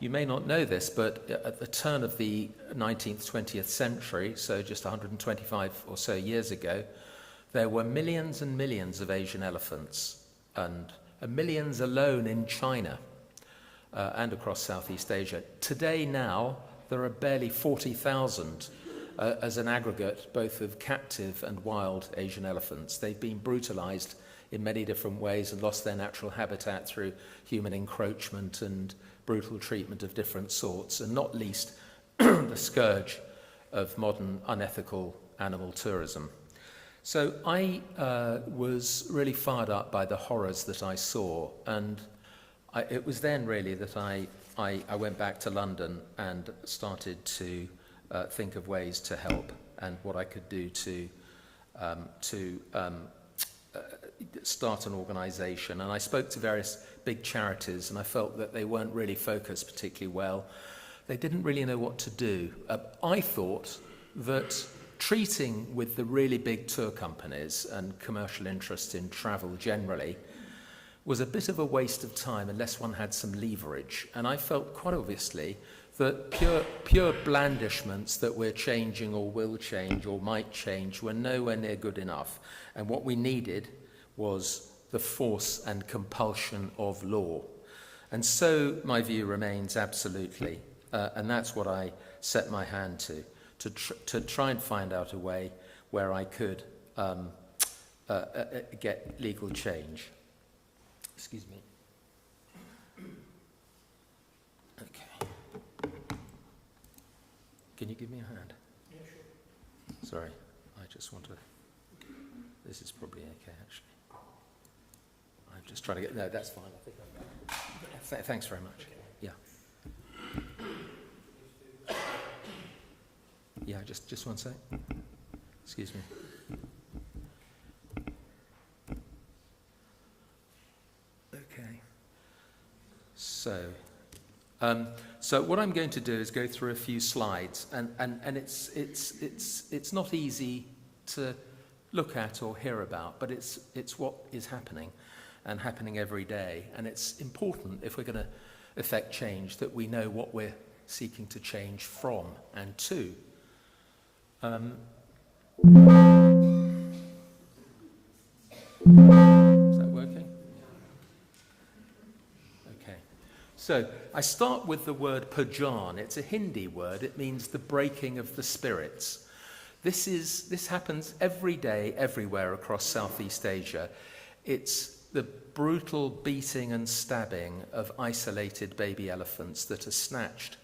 You may not know this, but at the turn of the 19th, 20th century, so just 125 or so years ago, there were millions and millions of Asian elephants, and millions alone in China and across Southeast Asia. Today now, there are barely 40,000 as an aggregate, both of captive and wild Asian elephants. They've been brutalized in many different ways and lost their natural habitat through human encroachment and brutal treatment of different sorts, and not least the scourge of modern unethical animal tourism. So I was really fired up by the horrors that I saw, and it was then really that I went back to London and started to think of ways to help and what I could do to start an organisation. And I spoke to various big charities, and I felt that they weren't really focused particularly well. They didn't really know what to do. I thought that treating with the really big tour companies and commercial interests in travel generally was a bit of a waste of time unless one had some leverage. And I felt quite obviously that pure blandishments that we're changing or will change or might change were nowhere near good enough. And what we needed was the force and compulsion of law. And so my view remains absolutely, and that's what I set my hand to try and find out a way where I could get legal change. Excuse me. Okay. Can you give me a hand? Yeah, sure. Sorry, I just want to... This is probably okay, actually. I'm just trying to get... No, that's fine. I think thanks very much. Okay. Yeah. Yeah, just one sec. Excuse me. Okay. So what I'm going to do is go through a few slides, and it's not easy to look at or hear about, but it's what is happening, and happening every day, and it's important if we're going to effect change that we know what we're seeking to change from and to. Is that working? Okay. So I start with the word pujan. It's a Hindi word. It means the breaking of the spirits. This happens every day, everywhere across Southeast Asia. It's the brutal beating and stabbing of isolated baby elephants that are snatched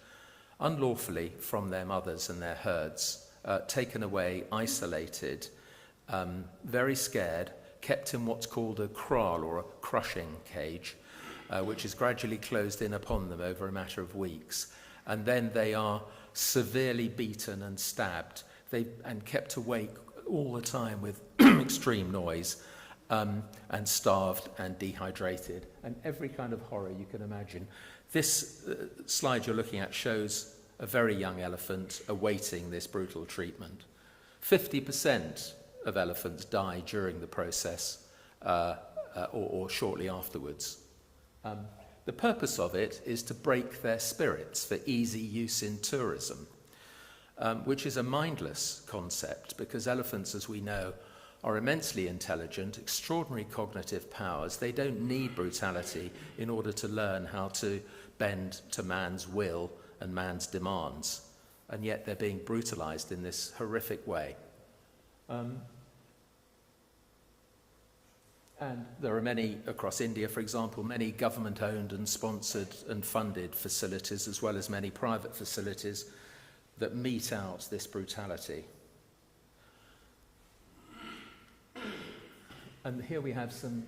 unlawfully from their mothers and their herds, taken away, isolated, very scared, kept in what's called a kraal, or a crushing cage, which is gradually closed in upon them over a matter of weeks. And then they are severely beaten and stabbed, and kept awake all the time with extreme noise, and starved and dehydrated, and every kind of horror you can imagine. This slide you're looking at shows a very young elephant awaiting this brutal treatment. 50% of elephants die during the process, or shortly afterwards. The purpose of it is to break their spirits for easy use in tourism, which is a mindless concept, because elephants, as we know, are immensely intelligent, extraordinary cognitive powers. They don't need brutality in order to learn how to bend to man's will and man's demands, and yet they're being brutalized in this horrific way. And there are many across India, for example, many government-owned and sponsored and funded facilities, as well as many private facilities that mete out this brutality. And here we have some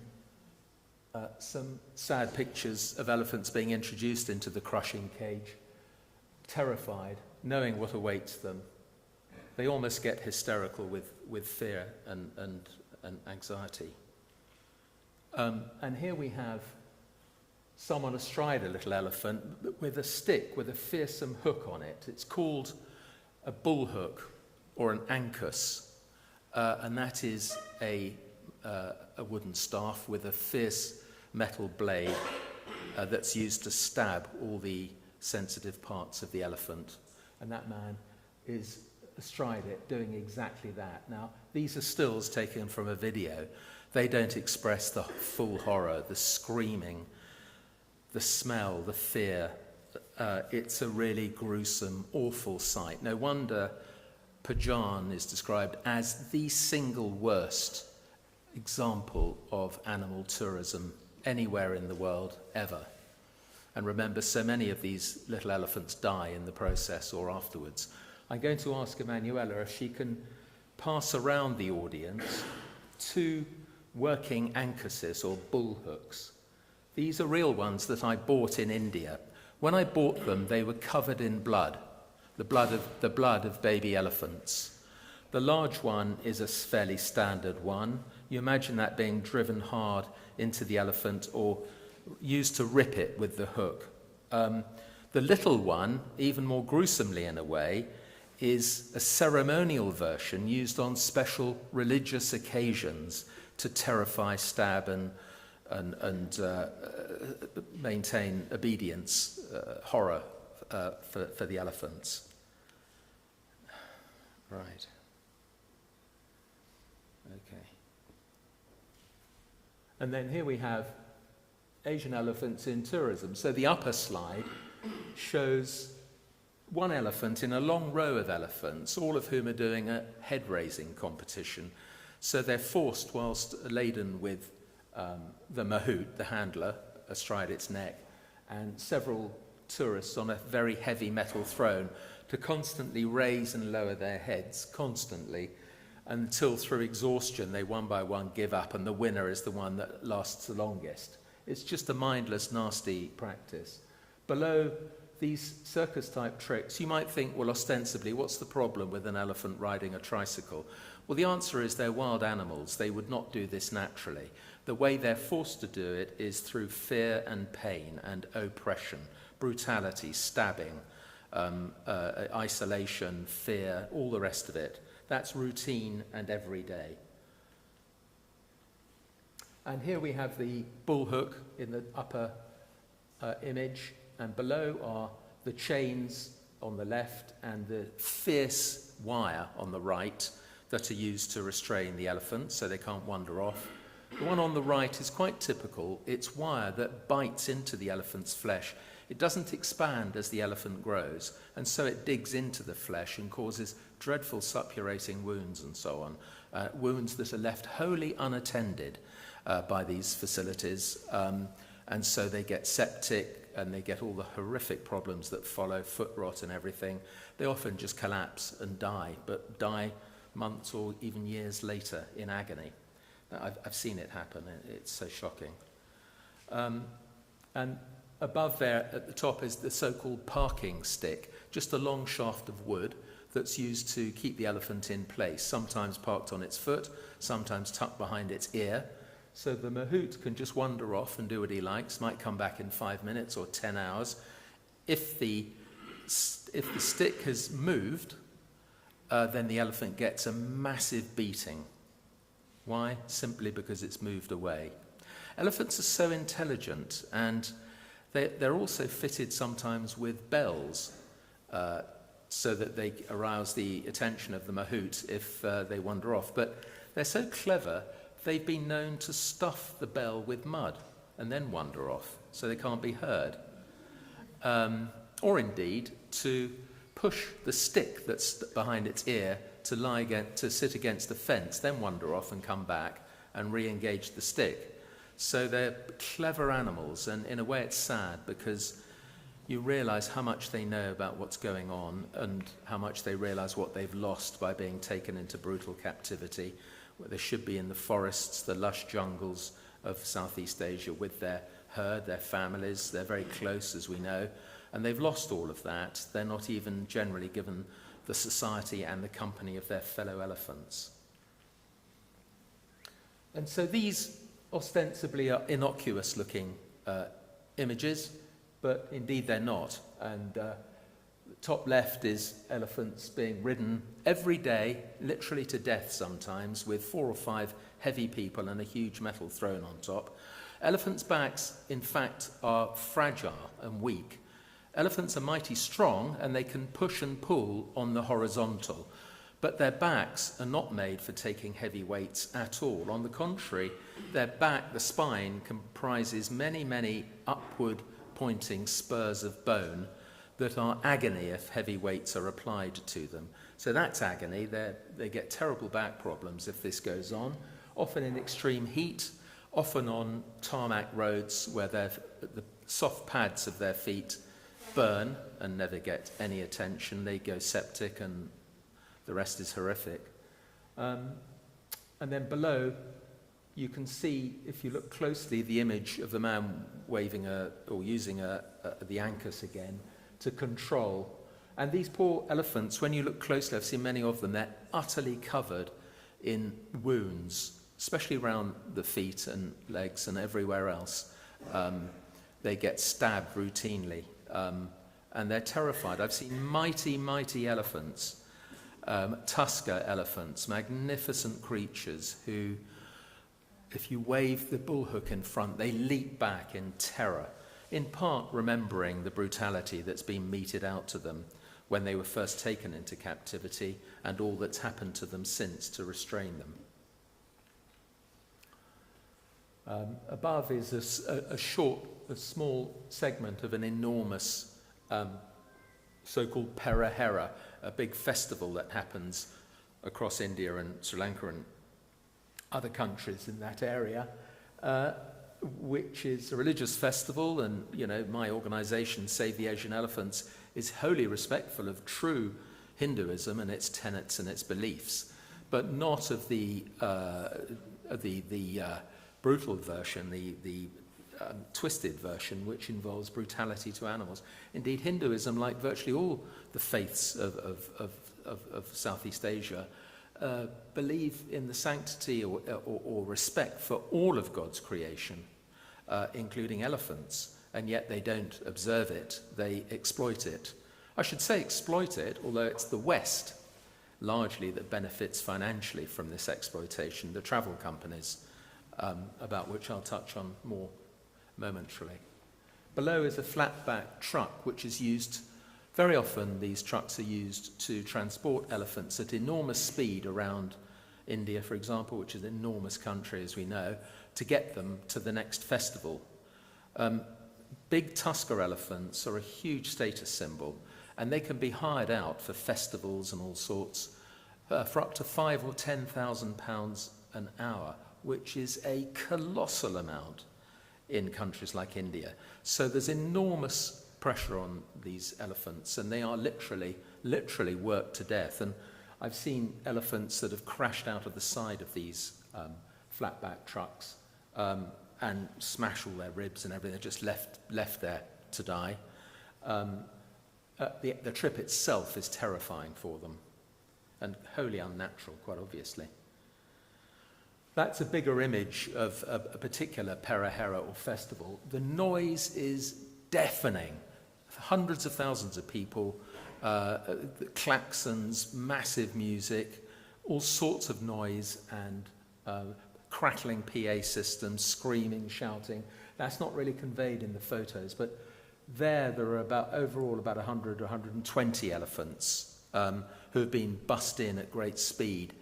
sad pictures of elephants being introduced into the crushing cage, terrified, knowing what awaits them. They almost get hysterical with fear and anxiety. And here we have someone astride a little elephant with a stick with a fearsome hook on it. It's called a bull hook or an ankus, and that is a wooden staff with a fierce metal blade that's used to stab all the sensitive parts of the elephant. And that man is astride it, doing exactly that. Now, these are stills taken from a video. They don't express the full horror, the screaming, the smell, the fear. It's a really gruesome, awful sight. No wonder Pujan is described as the single worst example of animal tourism anywhere in the world ever. And remember, so many of these little elephants die in the process or afterwards. I'm going to ask Emanuela if she can pass around the audience two working ankuses or bull hooks. These are real ones that I bought in India. When I bought them, they were covered in blood, the blood of baby elephants. The large one is a fairly standard one. You imagine that being driven hard into the elephant or used to rip it with the hook. The little one, even more gruesomely in a way, is a ceremonial version used on special religious occasions to terrify, stab, and maintain obedience, horror for the elephants. Right. Okay. And then here we have Asian elephants in tourism. So the upper slide shows one elephant in a long row of elephants, all of whom are doing a head-raising competition. So they're forced, whilst laden with the mahout, the handler, astride its neck, and several tourists on a very heavy metal throne to constantly raise and lower their heads, constantly, until through exhaustion they one by one give up and the winner is the one that lasts the longest. It's just a mindless, nasty practice. Below these circus-type tricks, you might think, well, ostensibly, what's the problem with an elephant riding a tricycle? Well, the answer is they're wild animals. They would not do this naturally. The way they're forced to do it is through fear and pain and oppression, brutality, stabbing, isolation, fear, all the rest of it. That's routine and everyday. And here we have the bull hook in the upper image, and below are the chains on the left and the fierce wire on the right that are used to restrain the elephant so they can't wander off. The one on the right is quite typical. It's wire that bites into the elephant's flesh. It doesn't expand as the elephant grows, and so it digs into the flesh and causes dreadful suppurating wounds and so on, wounds that are left wholly unattended by these facilities, and so they get septic and they get all the horrific problems that follow, foot rot and everything. They often just collapse and die, but die months or even years later in agony. I've seen it happen. It's so shocking. And above there at the top is the so-called parking stick, just a long shaft of wood that's used to keep the elephant in place, sometimes parked on its foot, sometimes tucked behind its ear. So the mahout can just wander off and do what he likes, might come back in 5 minutes or 10 hours. If the stick has moved, then the elephant gets a massive beating. Why? Simply because it's moved away. Elephants are so intelligent, and they're also fitted sometimes with bells so that they arouse the attention of the mahout if they wander off. But they're so clever, they've been known to stuff the bell with mud and then wander off so they can't be heard. Or indeed to push the stick that's behind its ear to sit against the fence, then wander off and come back and re-engage the stick. So they're clever animals, and in a way it's sad because you realize how much they know about what's going on and how much they realize what they've lost by being taken into brutal captivity, where they should be in the forests, the lush jungles of Southeast Asia with their herd, their families. They're very close, as we know, and they've lost all of that. They're not even generally given the society and the company of their fellow elephants. And so these ostensibly are innocuous-looking images, but indeed they're not. And the top left is elephants being ridden every day, literally to death sometimes, with 4 or 5 heavy people and a huge metal throne on top. Elephants' backs, in fact, are fragile and weak. Elephants are mighty strong, and they can push and pull on the horizontal, but their backs are not made for taking heavy weights at all. On the contrary, their back, the spine, comprises many, many upward pointing spurs of bone that are agony if heavy weights are applied to them. So that's agony. They get terrible back problems if this goes on, often in extreme heat, often on tarmac roads where the soft pads of their feet burn and never get any attention. They go septic and the rest is horrific. And then below, you can see, if you look closely, the image of the man waving or using the ankus again to control. And these poor elephants, when you look closely, I've seen many of them, they're utterly covered in wounds, especially around the feet and legs and everywhere else. They get stabbed routinely. And they're terrified. I've seen mighty, mighty elephants, tusker elephants, magnificent creatures who, if you wave the bull hook in front, they leap back in terror, in part remembering the brutality that's been meted out to them when they were first taken into captivity and all that's happened to them since to restrain them. Above is a small segment of an enormous so-called Perahera, a big festival that happens across India and Sri Lanka and other countries in that area. which is a religious festival, and my organisation, Save the Asian Elephants, is wholly respectful of true Hinduism and its tenets and its beliefs, but not of the brutal version, the twisted version, which involves brutality to animals. Indeed, Hinduism, like virtually all the faiths of Southeast Asia, believe in the sanctity or respect for all of God's creation, including elephants, and yet they don't observe it, they exploit it. I should say exploit it, although it's the West largely that benefits financially from this exploitation, the travel companies, about which I'll touch on more momentarily. Below is a flatback truck, which is used, very often these trucks are used to transport elephants at enormous speed around India, for example, which is an enormous country, as we know, to get them to the next festival. Big tusker elephants are a huge status symbol, and they can be hired out for festivals and all sorts for up to £5,000 or £10,000 an hour, which is a colossal amount in countries like India. So there's enormous pressure on these elephants, and they are literally worked to death. And I've seen elephants that have crashed out of the side of these flatback trucks and smash all their ribs and everything. They're just left there to die. The trip itself is terrifying for them and wholly unnatural, quite obviously. That's a bigger image of a particular perahera or festival. The noise is deafening. Hundreds of thousands of people, klaxons, massive music, all sorts of noise and crackling PA systems, screaming, shouting. That's not really conveyed in the photos, but there are overall about 100 or 120 elephants who have been bussed in at great speed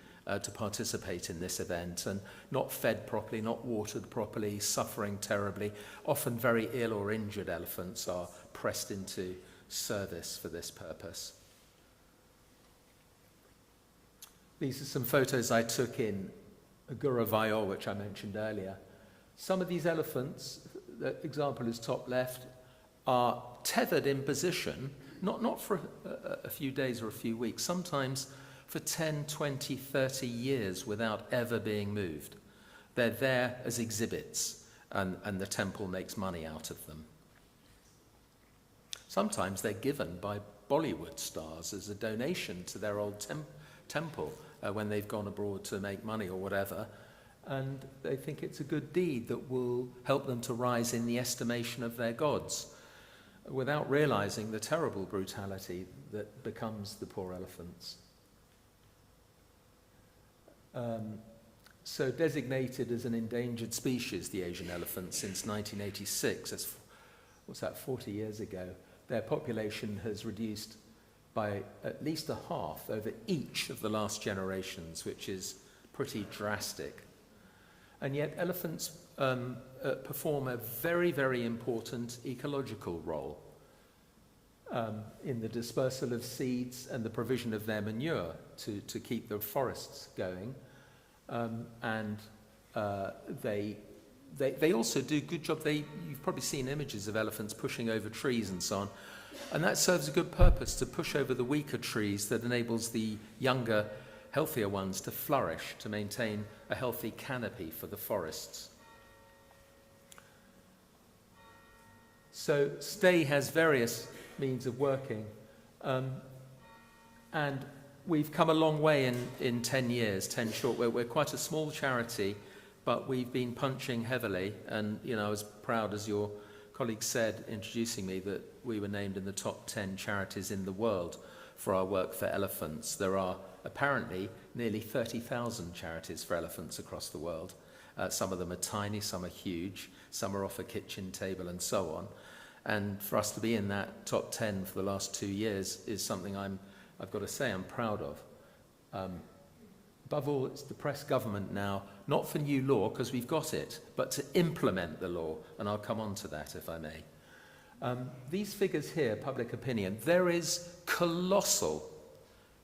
to participate in this event, and not fed properly, not watered properly, suffering terribly. Often very ill or injured elephants are pressed into service for this purpose. These are some photos I took in Guruvayur, which I mentioned earlier. Some of these elephants, the example is top left, are tethered in position, not for a few days or a few weeks, sometimes for 10, 20, 30 years without ever being moved. They're there as exhibits, and the temple makes money out of them. Sometimes they're given by Bollywood stars as a donation to their old temple when they've gone abroad to make money or whatever, and they think it's a good deed that will help them to rise in the estimation of their gods, without realizing the terrible brutality that becomes the poor elephants. So designated as an endangered species, the Asian elephant, since 1986, that's, 40 years ago, their population has reduced by at least a half over each of the last generations, which is pretty drastic. And yet elephants perform a very, very important ecological role in the dispersal of seeds and the provision of their manure to keep the forests going. They also do a good job. You've probably seen images of elephants pushing over trees and so on. And that serves a good purpose, to push over the weaker trees that enables the younger, healthier ones to flourish, to maintain a healthy canopy for the forests. So STAY has various means of working. And we've come a long way in 10 years, 10 short. We're quite a small charity, but we've been punching heavily. And, I was proud, as your colleague said, introducing me, that we were named in the top 10 charities in the world for our work for elephants. There are apparently nearly 30,000 charities for elephants across the world. Some of them are tiny, some are huge, some are off a kitchen table and so on. And for us to be in that top 10 for the last 2 years is something I've got to say I'm proud of. Above all, it's the press government now, not for new law, because we've got it, but to implement the law, and I'll come on to that if I may. These figures here, public opinion, there is colossal,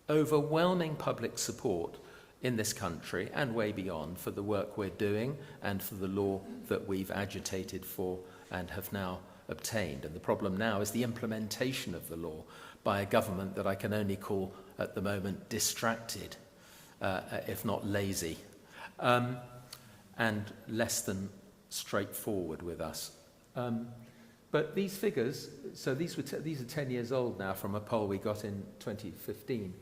overwhelming public support in this country and way beyond for the work we're doing and for the law that we've agitated for and have now obtained. And the problem now is the implementation of the law by a government that I can only call at the moment distracted, if not lazy, and less than straightforward with us. But these figures, so these are 10 years old now from a poll we got in 2015.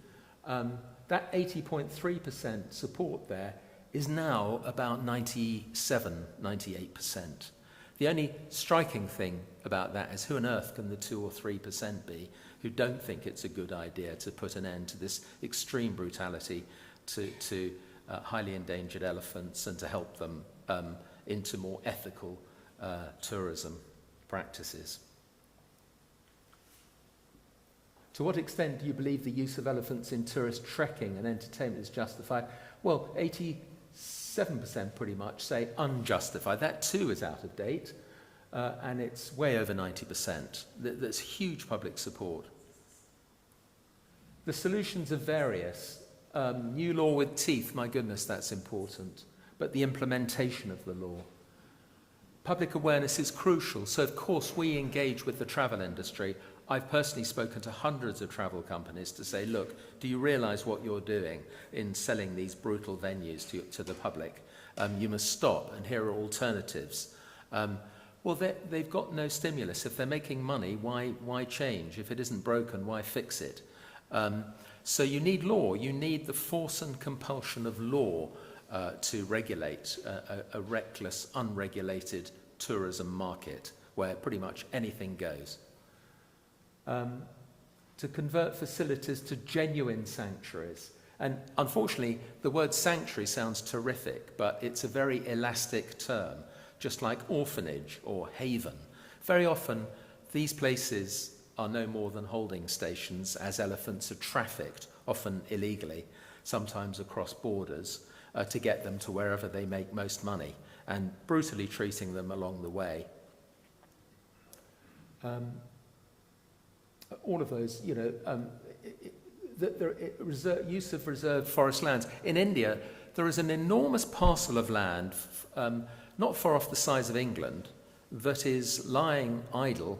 That 80.3% support there is now about 97, 98%. The only striking thing about that is who on earth can the 2 or 3% be who don't think it's a good idea to put an end to this extreme brutality to highly endangered elephants and to help them into more ethical tourism practices. To what extent do you believe the use of elephants in tourist trekking and entertainment is justified? Well, 87% pretty much say unjustified. That too is out of date, and it's way over 90%. There's huge public support. The solutions are various. New law with teeth, my goodness, that's important. But the implementation of the law. Public awareness is crucial, so of course we engage with the travel industry. I've personally spoken to hundreds of travel companies to say, look, do you realise what you're doing in selling these brutal venues to the public? You must stop, and here are alternatives. Well, they've got no stimulus. If they're making money, why change? If it isn't broken, why fix it? So you need law. You need the force and compulsion of law to regulate a reckless, unregulated tourism market where pretty much anything goes. To convert facilities to genuine sanctuaries. And unfortunately, the word sanctuary sounds terrific, but it's a very elastic term, just like orphanage or haven. Very often, these places are no more than holding stations as elephants are trafficked, often illegally, sometimes across borders, to get them to wherever they make most money, and brutally treating them along the way. All of those, the use of reserved forest lands. In India, there is an enormous parcel of land, not far off the size of England, that is lying idle,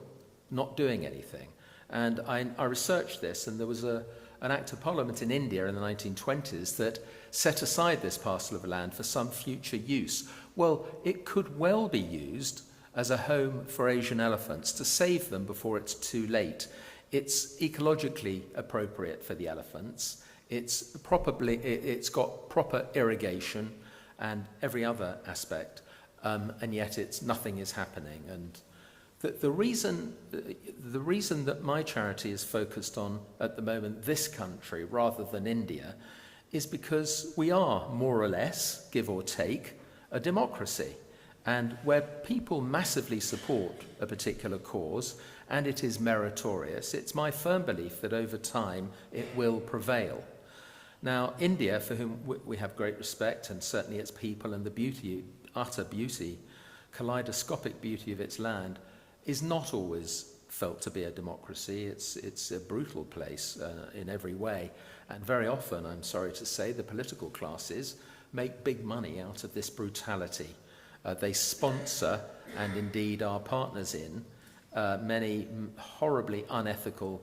not doing anything. And I researched this, and there was an Act of Parliament in India in the 1920s that set aside this parcel of land for some future use. Well, it could well be used as a home for Asian elephants to save them before it's too late. It's ecologically appropriate for the elephants. It's got proper irrigation and every other aspect, and yet nothing is happening. And the reason that my charity is focused on at the moment this country rather than India is because we are more or less, give or take, a democracy, and where people massively support a particular cause and it is meritorious, it's my firm belief that over time it will prevail. Now, India, for whom we have great respect, and certainly its people and the beauty, utter beauty, kaleidoscopic beauty of its land, is not always felt to be a democracy. It's a brutal place in every way. And very often, I'm sorry to say, the political classes make big money out of this brutality. They sponsor, and indeed are partners in, many horribly unethical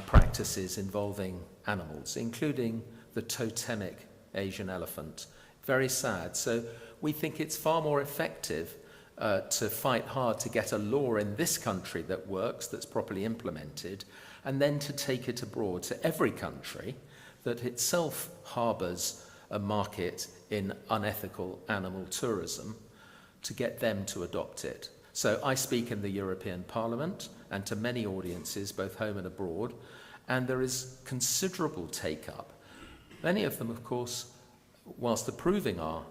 practices involving animals, including the totemic Asian elephant. Very sad. So we think it's far more effective to fight hard to get a law in this country that works, that's properly implemented, and then to take it abroad to every country that itself harbours a market in unethical animal tourism, to get them to adopt it. So I speak in the European Parliament and to many audiences, both home and abroad, and there is considerable take-up. Many of them, of course, whilst approving our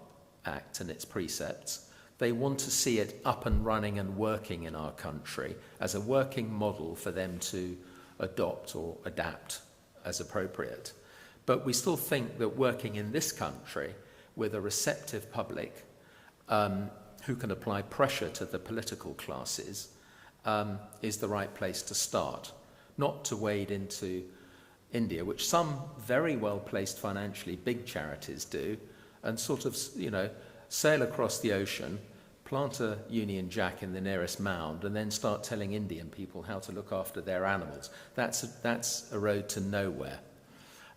Act and its precepts, they want to see it up and running and working in our country as a working model for them to adopt or adapt as appropriate. But we still think that working in this country with a receptive public who can apply pressure to the political classes is the right place to start, not to wade into India, which some very well-placed financially big charities do, and sort of, sail across the ocean, plant a Union Jack in the nearest mound, and then start telling Indian people how to look after their animals. That's a road to nowhere,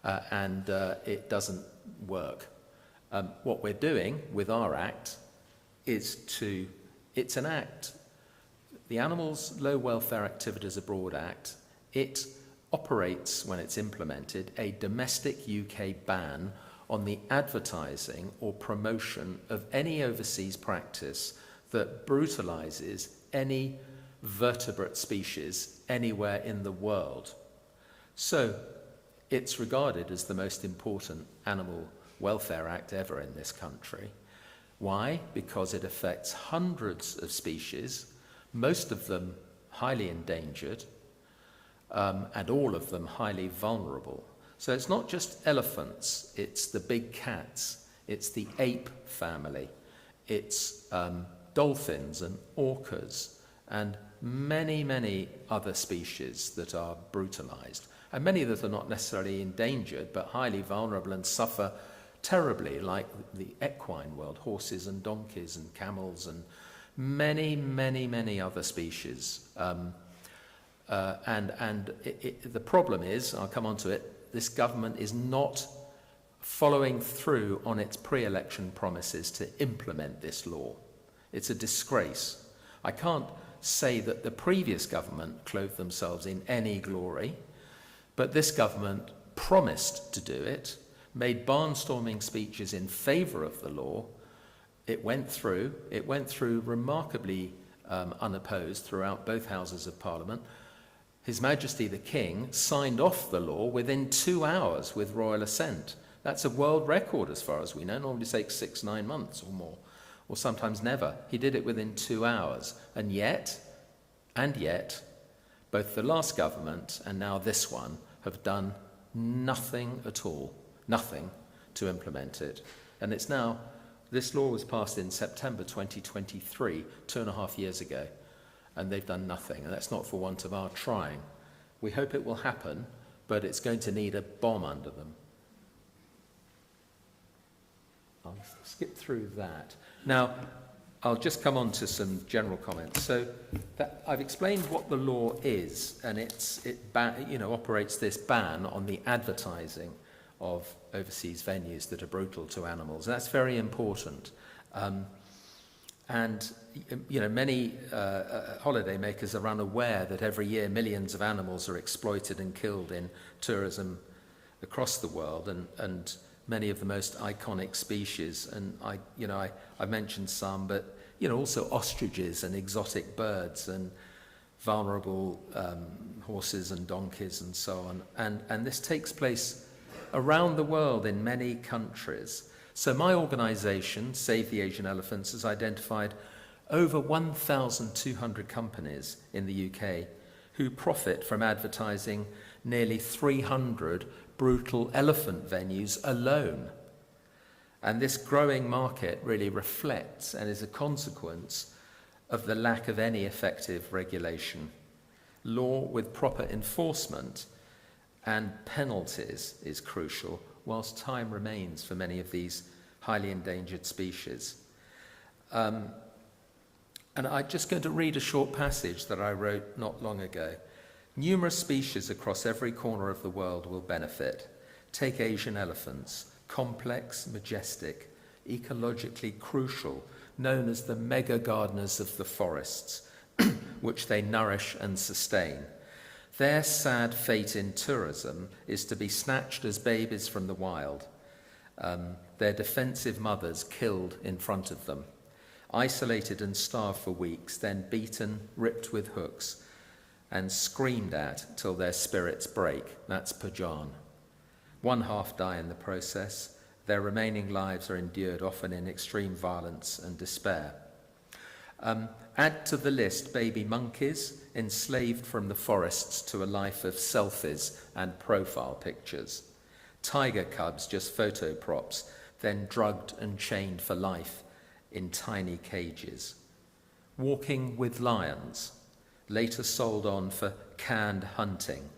and it doesn't work. What we're doing with our act it's an act. The Animals Low Welfare Activities Abroad Act, it operates, when it's implemented, a domestic UK ban on the advertising or promotion of any overseas practice that brutalizes any vertebrate species anywhere in the world. So it's regarded as the most important animal welfare act ever in this country. Why? Because it affects hundreds of species, most of them highly endangered, and all of them highly vulnerable. So it's not just elephants, it's the big cats, it's the ape family, it's dolphins and orcas, and many, many other species that are brutalized, and many that are not necessarily endangered, but highly vulnerable and suffer terribly, like the equine world, horses and donkeys and camels and many, many, many other species. The problem is, I'll come on to it, this government is not following through on its pre-election promises to implement this law. It's a disgrace. I can't say that the previous government clothed themselves in any glory, but this government promised to do it, made barnstorming speeches in favour of the law. It went through remarkably unopposed throughout both houses of Parliament. His Majesty the King signed off the law within 2 hours with royal assent. That's a world record as far as we know. Normally it takes 6-9 months or more, or sometimes never. He did it within 2 hours. And yet, both the last government and now this one have done nothing at all, nothing to implement it. And it's now, this law was passed in September 2023, 2.5 years ago, and they've done nothing. And that's not for want of our trying. We hope it will happen, but it's going to need a bomb under them. I'll skip through that. Now, I'll just come on to some general comments. So I've explained what the law is, and it operates this ban on the advertising of overseas venues that are brutal to animals. And that's very important. Many holiday makers are unaware that every year millions of animals are exploited and killed in tourism across the world, and many of the most iconic species. And I mentioned some, but also ostriches and exotic birds and vulnerable horses and donkeys and so on. And this takes place around the world in many countries. So my organisation, Save the Asian Elephants, has identified over 1,200 companies in the UK who profit from advertising nearly 300 brutal elephant venues alone. And this growing market really reflects and is a consequence of the lack of any effective regulation. Law with proper enforcement and penalties is crucial, whilst time remains for many of these highly endangered species. And I'm just going to read a short passage that I wrote not long ago. Numerous species across every corner of the world will benefit. Take Asian elephants, complex, majestic, ecologically crucial, known as the mega gardeners of the forests, which they nourish and sustain. Their sad fate in tourism is to be snatched as babies from the wild, their defensive mothers killed in front of them, isolated and starved for weeks, then beaten, ripped with hooks, and screamed at till their spirits break. That's Pajan. One half die in the process. Their remaining lives are endured often in extreme violence and despair. Add to the list baby monkeys enslaved from the forests to a life of selfies and profile pictures. Tiger cubs, just photo props, then drugged and chained for life in tiny cages. Walking with lions, later sold on for canned hunting.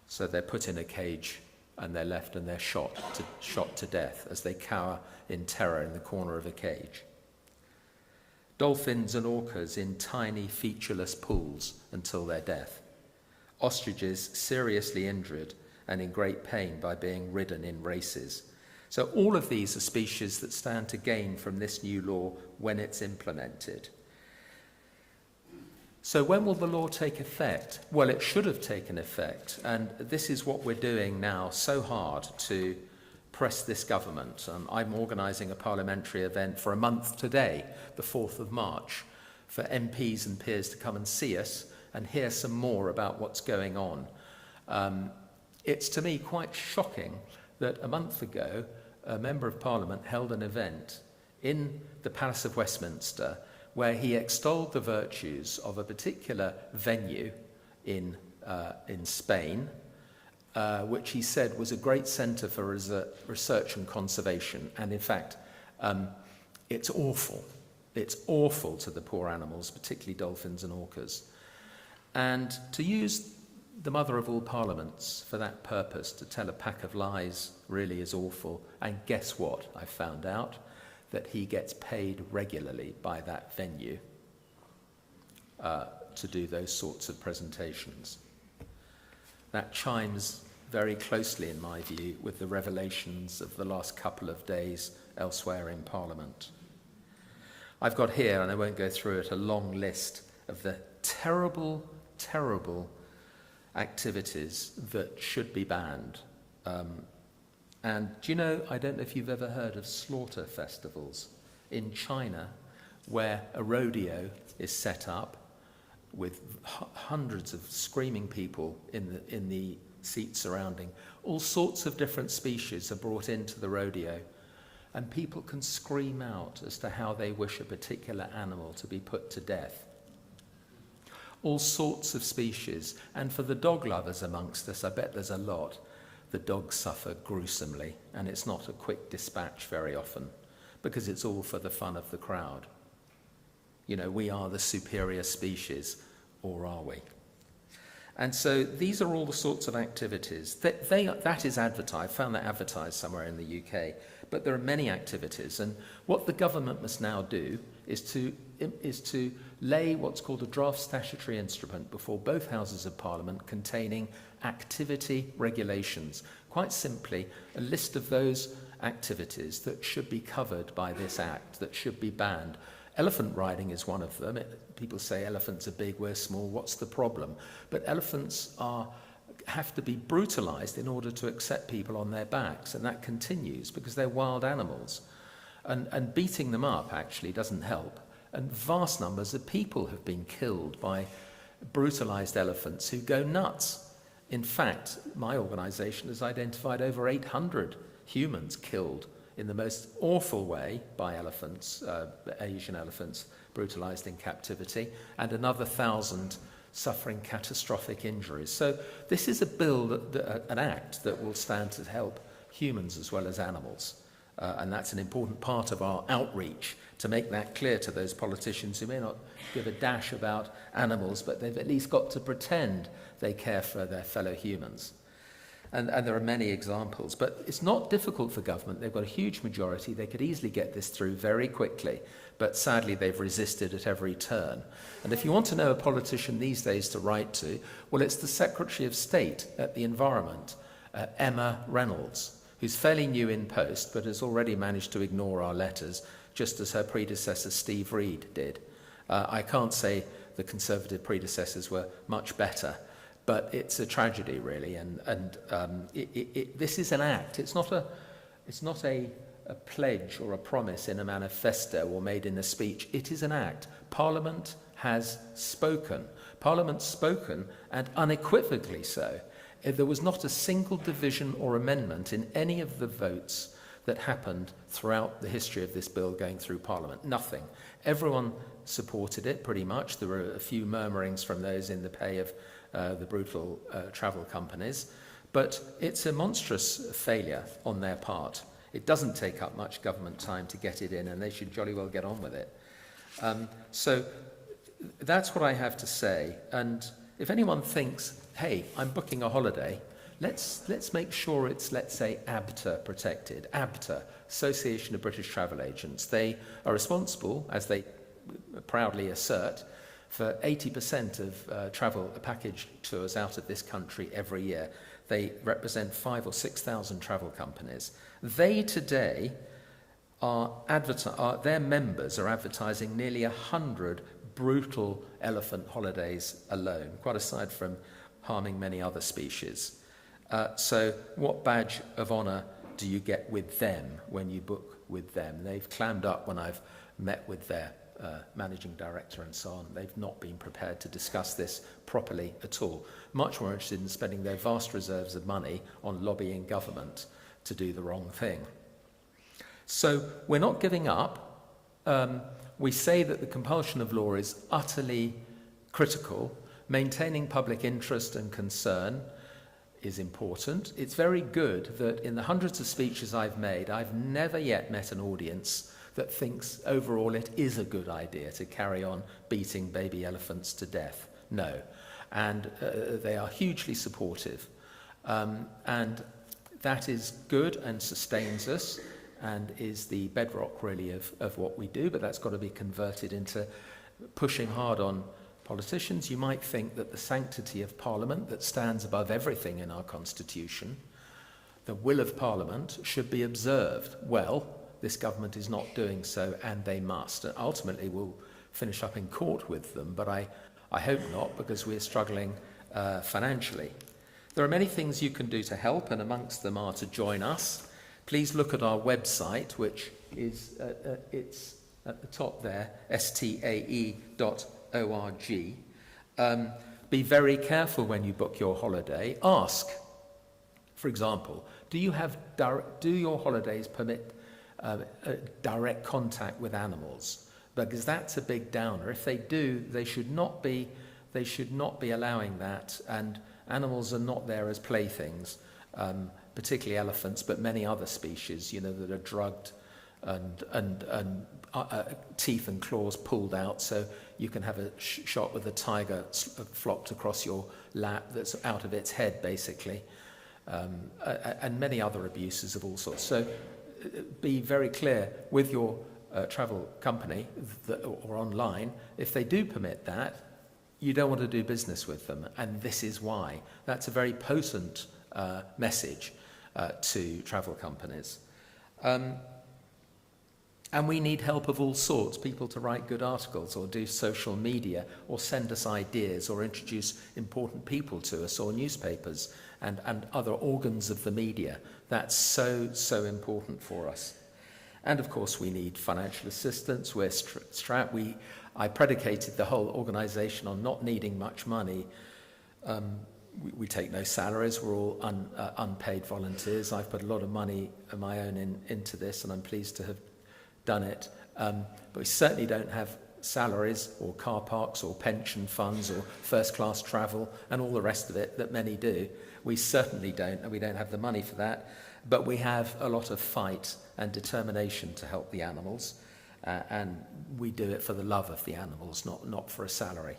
So they're put in a cage and they're left and they're shot to death as they cower in terror in the corner of a cage. Dolphins and orcas in tiny featureless pools until their death. Ostriches seriously injured and in great pain by being ridden in races. So all of these are species that stand to gain from this new law when it's implemented. So when will the law take effect? Well, it should have taken effect, and this is what we're doing now so hard to press this government. I'm organising a parliamentary event for a month today, the 4th of March, for MPs and peers to come and see us and hear some more about what's going on. It's to me quite shocking that a month ago a Member of Parliament held an event in the Palace of Westminster where he extolled the virtues of a particular venue in Spain, which he said was a great centre for research and conservation. And in fact, it's awful. It's awful to the poor animals, particularly dolphins and orcas. And to use the mother of all parliaments for that purpose, to tell a pack of lies, really is awful. And guess what? I found out that he gets paid regularly by that venue to do those sorts of presentations. That chimes very closely, in my view, with the revelations of the last couple of days elsewhere in Parliament. I've got here, and I won't go through it, a long list of the terrible, terrible activities that should be banned. And do you know, I don't know if you've ever heard of slaughter festivals in China, where a rodeo is set up with hundreds of screaming people in the seats surrounding. All sorts of different species are brought into the rodeo, and people can scream out as to how they wish a particular animal to be put to death. All sorts of species, and for the dog lovers amongst us, I bet there's a lot. The dogs suffer gruesomely, and it's not a quick dispatch very often, because it's all for the fun of the crowd. You know, we are the superior species, or are we? And so these are all the sorts of activities. That is advertised. I found that advertised somewhere in the UK. But there are many activities, and what the government must now do is to lay what's called a draft statutory instrument before both Houses of Parliament containing activity regulations. Quite simply, a list of those activities that should be covered by this Act, that should be banned. Elephant riding is one of them. People say elephants are big, we're small, what's the problem? But elephants have to be brutalized in order to accept people on their backs, and that continues because they're wild animals. And beating them up actually doesn't help. And vast numbers of people have been killed by brutalized elephants who go nuts. In fact, my organisation has identified over 800 humans killed in the most awful way by elephants, Asian elephants, brutalized in captivity, and another 1,000 suffering catastrophic injuries. So this is a bill, an act that will stand to help humans as well as animals. And that's an important part of our outreach, to make that clear to those politicians who may not give a dash about animals, but they've at least got to pretend they care for their fellow humans. And there are many examples, but it's not difficult for government. They've got a huge majority. They could easily get this through very quickly, but sadly they've resisted at every turn. And if you want to know a politician these days to write to, well, it's the Secretary of State at the Environment, Emma Reynolds, who's fairly new in post, but has already managed to ignore our letters, just as her predecessor Steve Reed did. I can't say the Conservative predecessors were much better, but it's a tragedy, really, and this is an act. It's not a pledge or a promise in a manifesto or made in a speech. It is an act. Parliament has spoken. Parliament's spoken, and unequivocally so. There was not a single division or amendment in any of the votes that happened throughout the history of this bill going through Parliament. Nothing. Everyone supported it, pretty much. There were a few murmurings from those in the pay of the brutal travel companies, but it's a monstrous failure on their part. It doesn't take up much government time to get it in, and they should jolly well get on with it. So that's what I have to say. And if anyone thinks, hey, I'm booking a holiday, let's make sure it's, let's say, ABTA protected. ABTA, Association of British Travel Agents. They are responsible, as they proudly assert, for 80% of travel package tours out of this country every year. They represent 5,000 or 6,000 travel companies. They today their members are advertising nearly 100 brutal elephant holidays alone, quite aside from harming many other species. So what badge of honour do you get with them when you book with them? They've clammed up when I've met with their managing director and so on. They've not been prepared to discuss this properly at all. Much more interested in spending their vast reserves of money on lobbying government to do the wrong thing. So we're not giving up. We say that the compulsion of law is utterly critical. Maintaining public interest and concern is important. It's very good that in the hundreds of speeches I've made, I've never yet met an audience that thinks overall it is a good idea to carry on beating baby elephants to death. No. And they are hugely supportive. And that is good and sustains us and is the bedrock really of what we do, but that's got to be converted into pushing hard on politicians. You might think that the sanctity of Parliament that stands above everything in our Constitution, the will of Parliament, should be observed. Well, this government is not doing so, and they must. And ultimately, we'll finish up in court with them, but I hope not, because we're struggling financially. There are many things you can do to help, and amongst them are to join us. Please look at our website, which is it's at the top there, stae.org. Be very careful when you book your holiday. Ask, for example, do your holidays permit direct contact with animals? Because that's a big downer. If they do, they should not be allowing that. And animals are not there as playthings, particularly elephants, but many other species, that are drugged and teeth and claws pulled out, so you can have a shot with a tiger flopped across your lap that's out of its head, basically, and many other abuses of all sorts. So be very clear with your travel company or online. If they do permit that, you don't want to do business with them, and this is why. That's a very potent message to travel companies. And we need help of all sorts, people to write good articles or do social media or send us ideas or introduce important people to us, or newspapers and other organs of the media. That's so important for us. And of course we need financial assistance. We're strapped. I predicated the whole organisation on not needing much money. We take no salaries. We're all unpaid volunteers. I've put a lot of money of my own into this, and I'm pleased to have done it. But we certainly don't have salaries or car parks or pension funds or first-class travel and all the rest of it that many do. We certainly don't, and we don't have the money for that. But we have a lot of fight and determination to help the animals, and we do it for the love of the animals, not for a salary.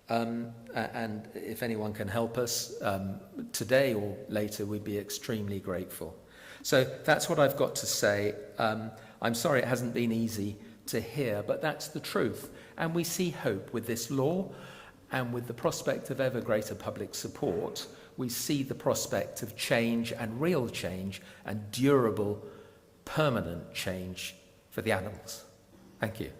And if anyone can help us today or later, we'd be extremely grateful. So that's what I've got to say. I'm sorry it hasn't been easy to hear, but that's the truth. And we see hope with this law, and with the prospect of ever greater public support, we see the prospect of change, and real change, and durable, permanent change for the animals. Thank you.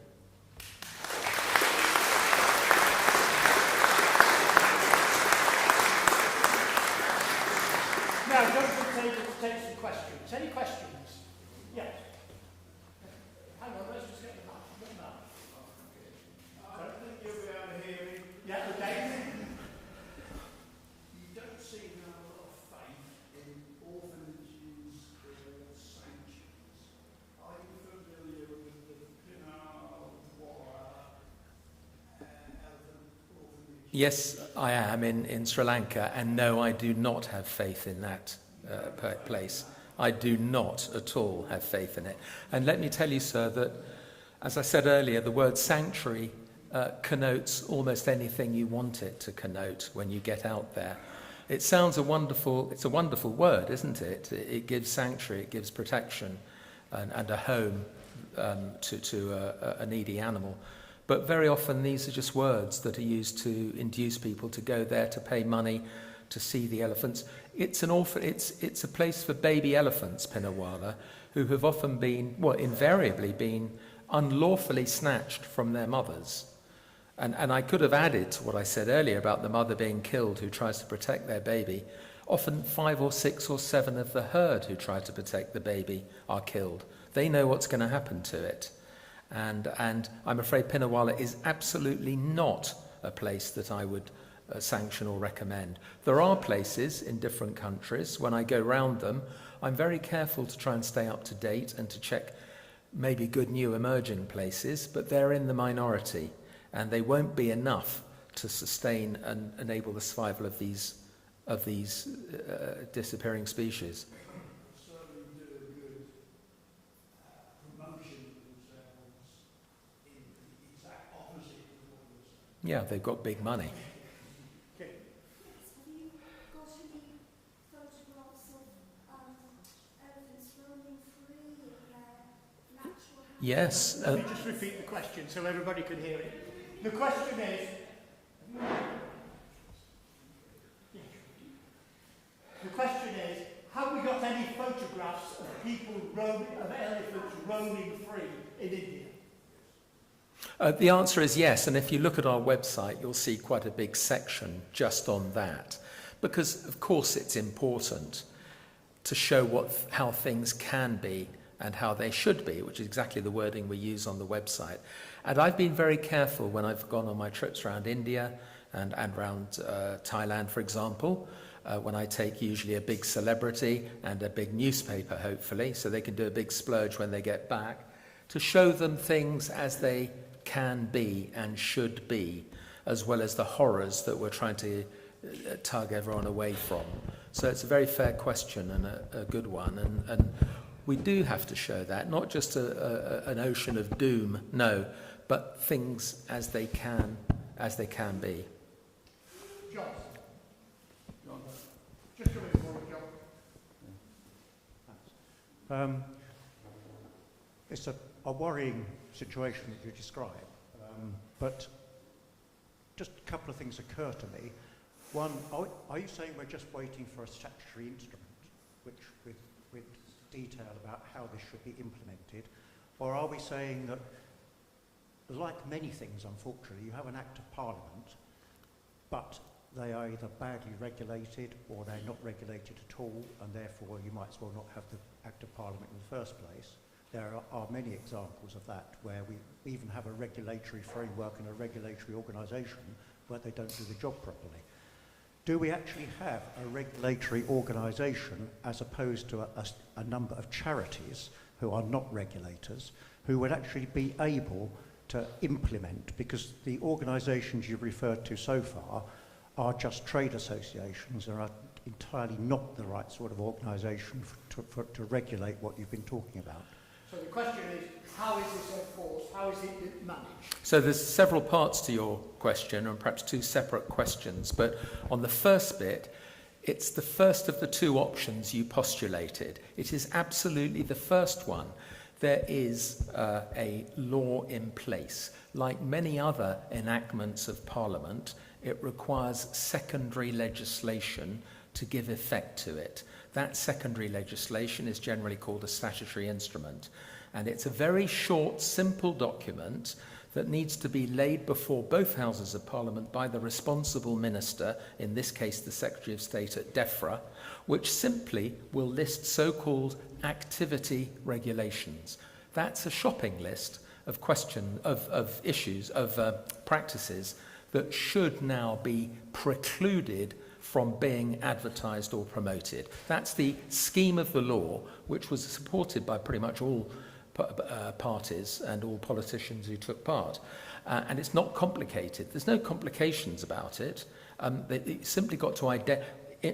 Now, go to the table to take some questions. Any questions? Yes. Hang on, let's just get the mic. I don't think you'll be able to hear me. Yeah, okay. You don't seem to have a lot of faith in orphanages or sanctuaries. Are you familiar with the Yes, I am in Sri Lanka, and no, I do not have faith in that place. I do not at all have faith in it. And let me tell you, sir, that, as I said earlier, the word sanctuary connotes almost anything you want it to connote when you get out there. It sounds it's a wonderful word, isn't it? It gives sanctuary, it gives protection and a home to a needy animal. But very often these are just words that are used to induce people to go there to pay money to see the elephants. It's a place for baby elephants, Pinnawala, who have often been, invariably been unlawfully snatched from their mothers. And I could have added to what I said earlier about the mother being killed who tries to protect their baby. Often 5 or 6 or 7 of the herd who try to protect the baby are killed. They know what's going to happen to it. And I'm afraid Pinnawala is absolutely not a place that I would sanction or recommend. There are places in different countries. When I go round them, I'm very careful to try and stay up to date and to check maybe good new emerging places, but they're in the minority. And they won't be enough to sustain and enable the survival of these disappearing species. Certainly do a good promotion of themselves in the exact opposite of what you're saying. Yeah, they've got big money. Okay. Have you got any photographs of elephants roaming free in their natural habitat? Yes. Let me just repeat the question so everybody can hear it. The question is, have we got any photographs of of elephants roaming free in India? The answer is yes, and if you look at our website, you'll see quite a big section just on that. Because, of course, it's important to show how things can be and how they should be, which is exactly the wording we use on the website. And I've been very careful when I've gone on my trips around India and around Thailand, for example, when I take usually a big celebrity and a big newspaper, hopefully, so they can do a big splurge when they get back, to show them things as they can be and should be, as well as the horrors that we're trying to tug everyone away from. So it's a very fair question and a good one. And we do have to show that, not just an ocean of doom, no, but things as they can be. John. Just come in forward, John. It's a worrying situation that you describe, but just a couple of things occur to me. One, are you saying we're just waiting for a statutory instrument, which with detail about how this should be implemented, or are we saying that, like many things, unfortunately, you have an Act of Parliament, but they are either badly regulated or they're not regulated at all, and therefore you might as well not have the Act of Parliament in the first place. There are many examples of that where we even have a regulatory framework and a regulatory organisation, but they don't do the job properly. Do we actually have a regulatory organisation as opposed to a number of charities who are not regulators, who would actually be able to implement, because the organisations you've referred to so far are just trade associations and are entirely not the right sort of organisation to regulate what you've been talking about? So the question is, how is this enforced? How is it managed? So there's several parts to your question, and perhaps two separate questions. But on the first bit, it's the first of the two options you postulated. It is absolutely the first one. There is a law in place. Like many other enactments of Parliament, it requires secondary legislation to give effect to it. That secondary legislation is generally called a statutory instrument. And it's a very short, simple document that needs to be laid before both Houses of Parliament by the responsible minister, in this case the Secretary of State at DEFRA, which simply will list so-called activity regulations. That's a shopping list of practices that should now be precluded from being advertised or promoted. That's the scheme of the law, which was supported by pretty much all parties and all politicians who took part. And it's not complicated. There's no complications about it. They simply got to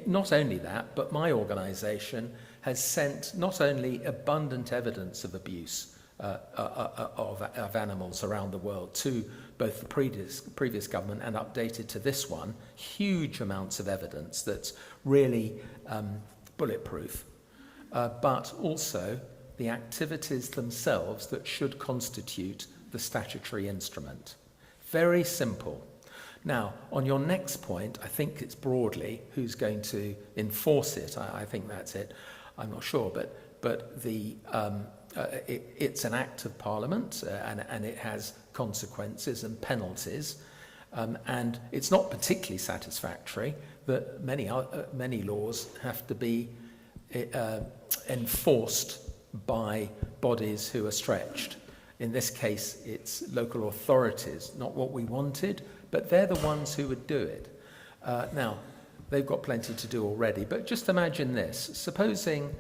not only that, but my organisation has sent not only abundant evidence of abuse of animals around the world to both the previous government and updated to this one. Huge amounts of evidence that's really bulletproof, but also the activities themselves that should constitute the statutory instrument. Very simple. Now, on your next point, I think it's broadly who's going to enforce it. I think that's it. I'm not sure, but it's an act of Parliament, and it has consequences and penalties, and it's not particularly satisfactory that many laws have to be enforced by bodies who are stretched. In this case, it's local authorities, not what we wanted, but they're the ones who would do it. Now, they've got plenty to do already, but just imagine this. Supposing,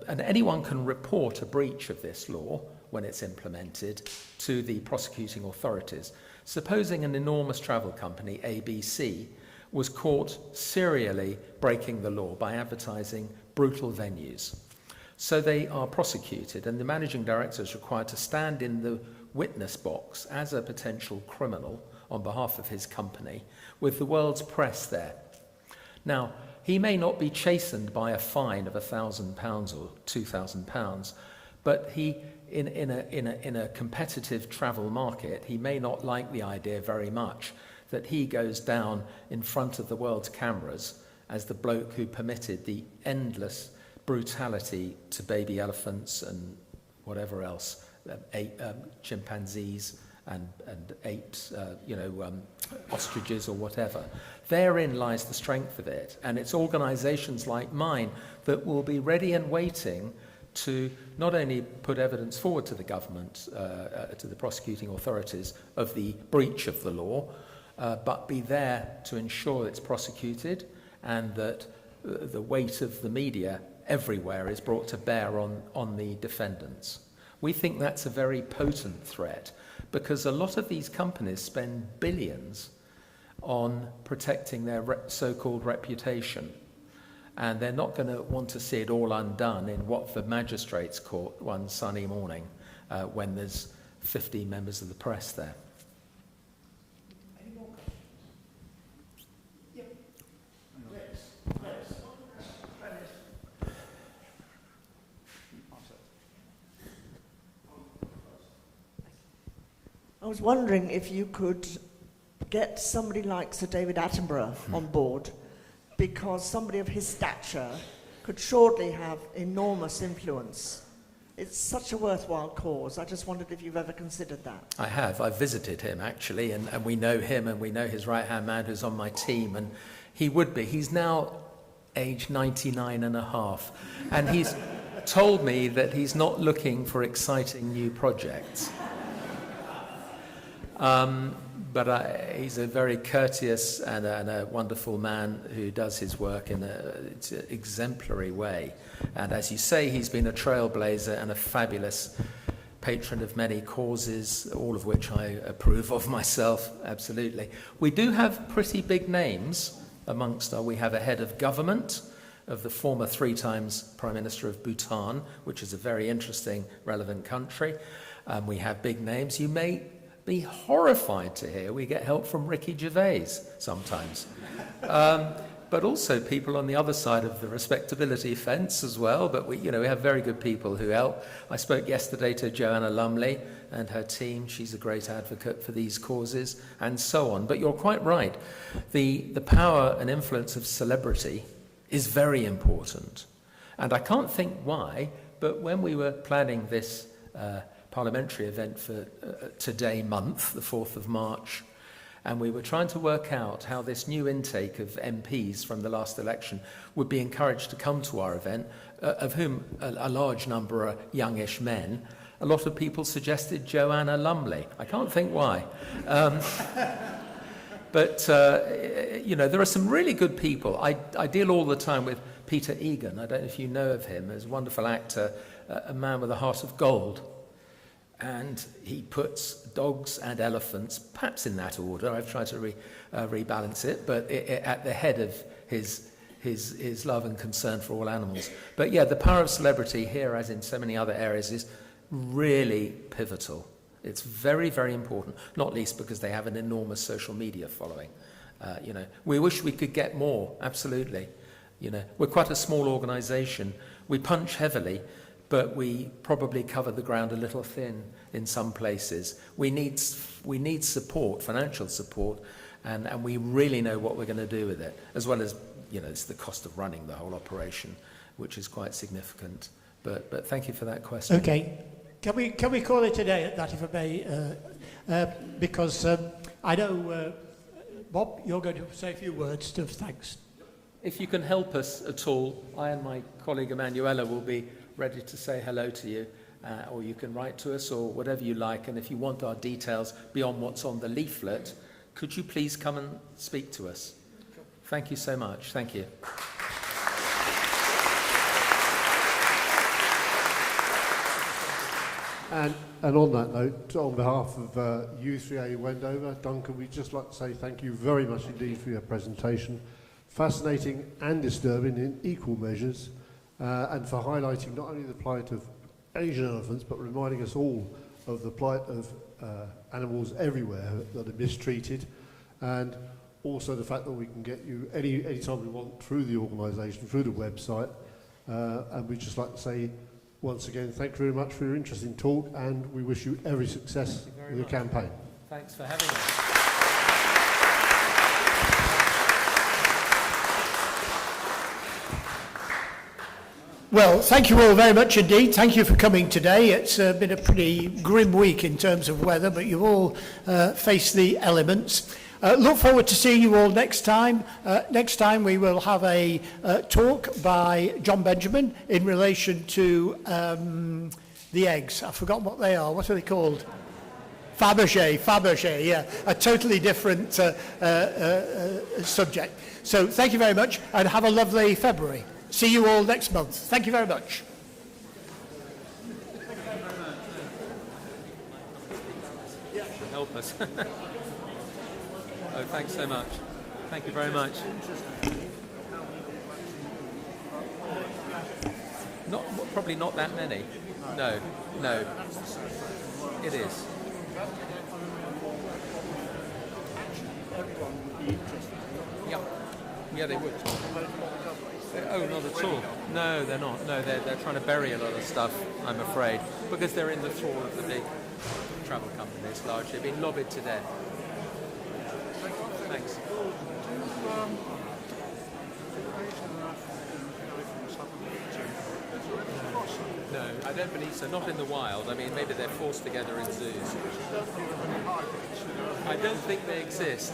and anyone can report a breach of this law when it's implemented to the prosecuting authorities. Supposing an enormous travel company, ABC, was caught serially breaking the law by advertising brutal venues. So they are prosecuted, and the managing director is required to stand in the witness box as a potential criminal on behalf of his company, with the world's press there. Now, he may not be chastened by a fine of £1,000 or £2,000, but he, in a competitive travel market, he may not like the idea very much that he goes down in front of the world's cameras as the bloke who permitted the endless brutality to baby elephants and whatever else, chimpanzees and apes, ostriches or whatever. Therein lies the strength of it, and it's organisations like mine that will be ready and waiting to not only put evidence forward to the government, to the prosecuting authorities of the breach of the law, but be there to ensure it's prosecuted and that the weight of the media everywhere is brought to bear on the defendants. We think that's a very potent threat because a lot of these companies spend billions on protecting their so-called reputation, and they're not going to want to see it all undone in Watford Magistrates Court one sunny morning when there's 50 members of the press there. I was wondering if you could get somebody like Sir David Attenborough on board, because somebody of his stature could surely have enormous influence. It's such a worthwhile cause. I just wondered if you've ever considered that. I have. I've visited him, actually, and we know him, and we know his right-hand man who's on my team, and he would be. He's now age 99 and a half, and he's told me that he's not looking for exciting new projects. But he's a very courteous and a wonderful man who does his work in an exemplary way. And as you say, he's been a trailblazer and a fabulous patron of many causes, all of which I approve of myself, absolutely. We do have pretty big names amongst we have a head of government of the former 3 times Prime Minister of Bhutan, which is a very interesting, relevant country. We have big names. You may be horrified to hear we get help from Ricky Gervais sometimes. But also people on the other side of the respectability fence as well. But we have very good people who help. I spoke yesterday to Joanna Lumley and her team. She's a great advocate for these causes, and so on. But you're quite right. The power and influence of celebrity is very important. And I can't think why, but when we were planning this parliamentary event for today month, the 4th of March, and we were trying to work out how this new intake of MPs from the last election would be encouraged to come to our event, of whom a large number are youngish men. A lot of people suggested Joanna Lumley. I can't think why. But there are some really good people. I deal all the time with Peter Egan. I don't know if you know of him. He's a wonderful actor, a man with a heart of gold. And he puts dogs and elephants, perhaps in that order. I've tried to rebalance it, but at the head of his love and concern for all animals. But yeah, the power of celebrity here, as in so many other areas, is really pivotal. It's very, very important, not least because they have an enormous social media following. We wish we could get more, absolutely. We're quite a small organisation. We punch heavily, but we probably cover the ground a little thin in some places. We need support, financial support, and we really know what we're going to do with it, as well as, it's the cost of running the whole operation, which is quite significant. But thank you for that question. Okay. Can we call it a day at that, if I may? Because I know, Bob, you're going to say a few words of thanks. If you can help us at all, I and my colleague Emanuela will be ready to say hello to you, or you can write to us or whatever you like. And if you want our details beyond what's on the leaflet, could you please come and speak to us? Thank you so much. Thank you. And on that note, on behalf of U3A Wendover, Duncan, we'd just like to say thank you very much indeed for your presentation. Fascinating and disturbing in equal measures, and for highlighting not only the plight of Asian elephants, but reminding us all of the plight of animals everywhere that are mistreated, and also the fact that we can get you any time we want through the organisation, through the website. And we'd just like to say once again, thank you very much for your interesting talk, and we wish you every success in your campaign. Thanks for having us. Well, thank you all very much indeed. Thank you for coming today. It's been a pretty grim week in terms of weather, but you've all faced the elements. Look forward to seeing you all next time. Next time we will have a talk by John Benjamin in relation to the eggs. I've forgotten what they are. What are they called? Fabergé, yeah. A totally different subject. So thank you very much and have a lovely February. See you all next month. Thank you very much. Help us. Oh, thanks so much. Thank you very much. Probably not that many. No. It is. Yeah, they would. Oh, not at all. No, they're not. No, they're trying to bury a lot of stuff, I'm afraid, because they're in the thrall of the big travel companies, largely. They've been lobbied to death. Thanks. No, I don't believe so. Not in the wild. I mean, maybe they're forced together in zoos. I don't think they exist.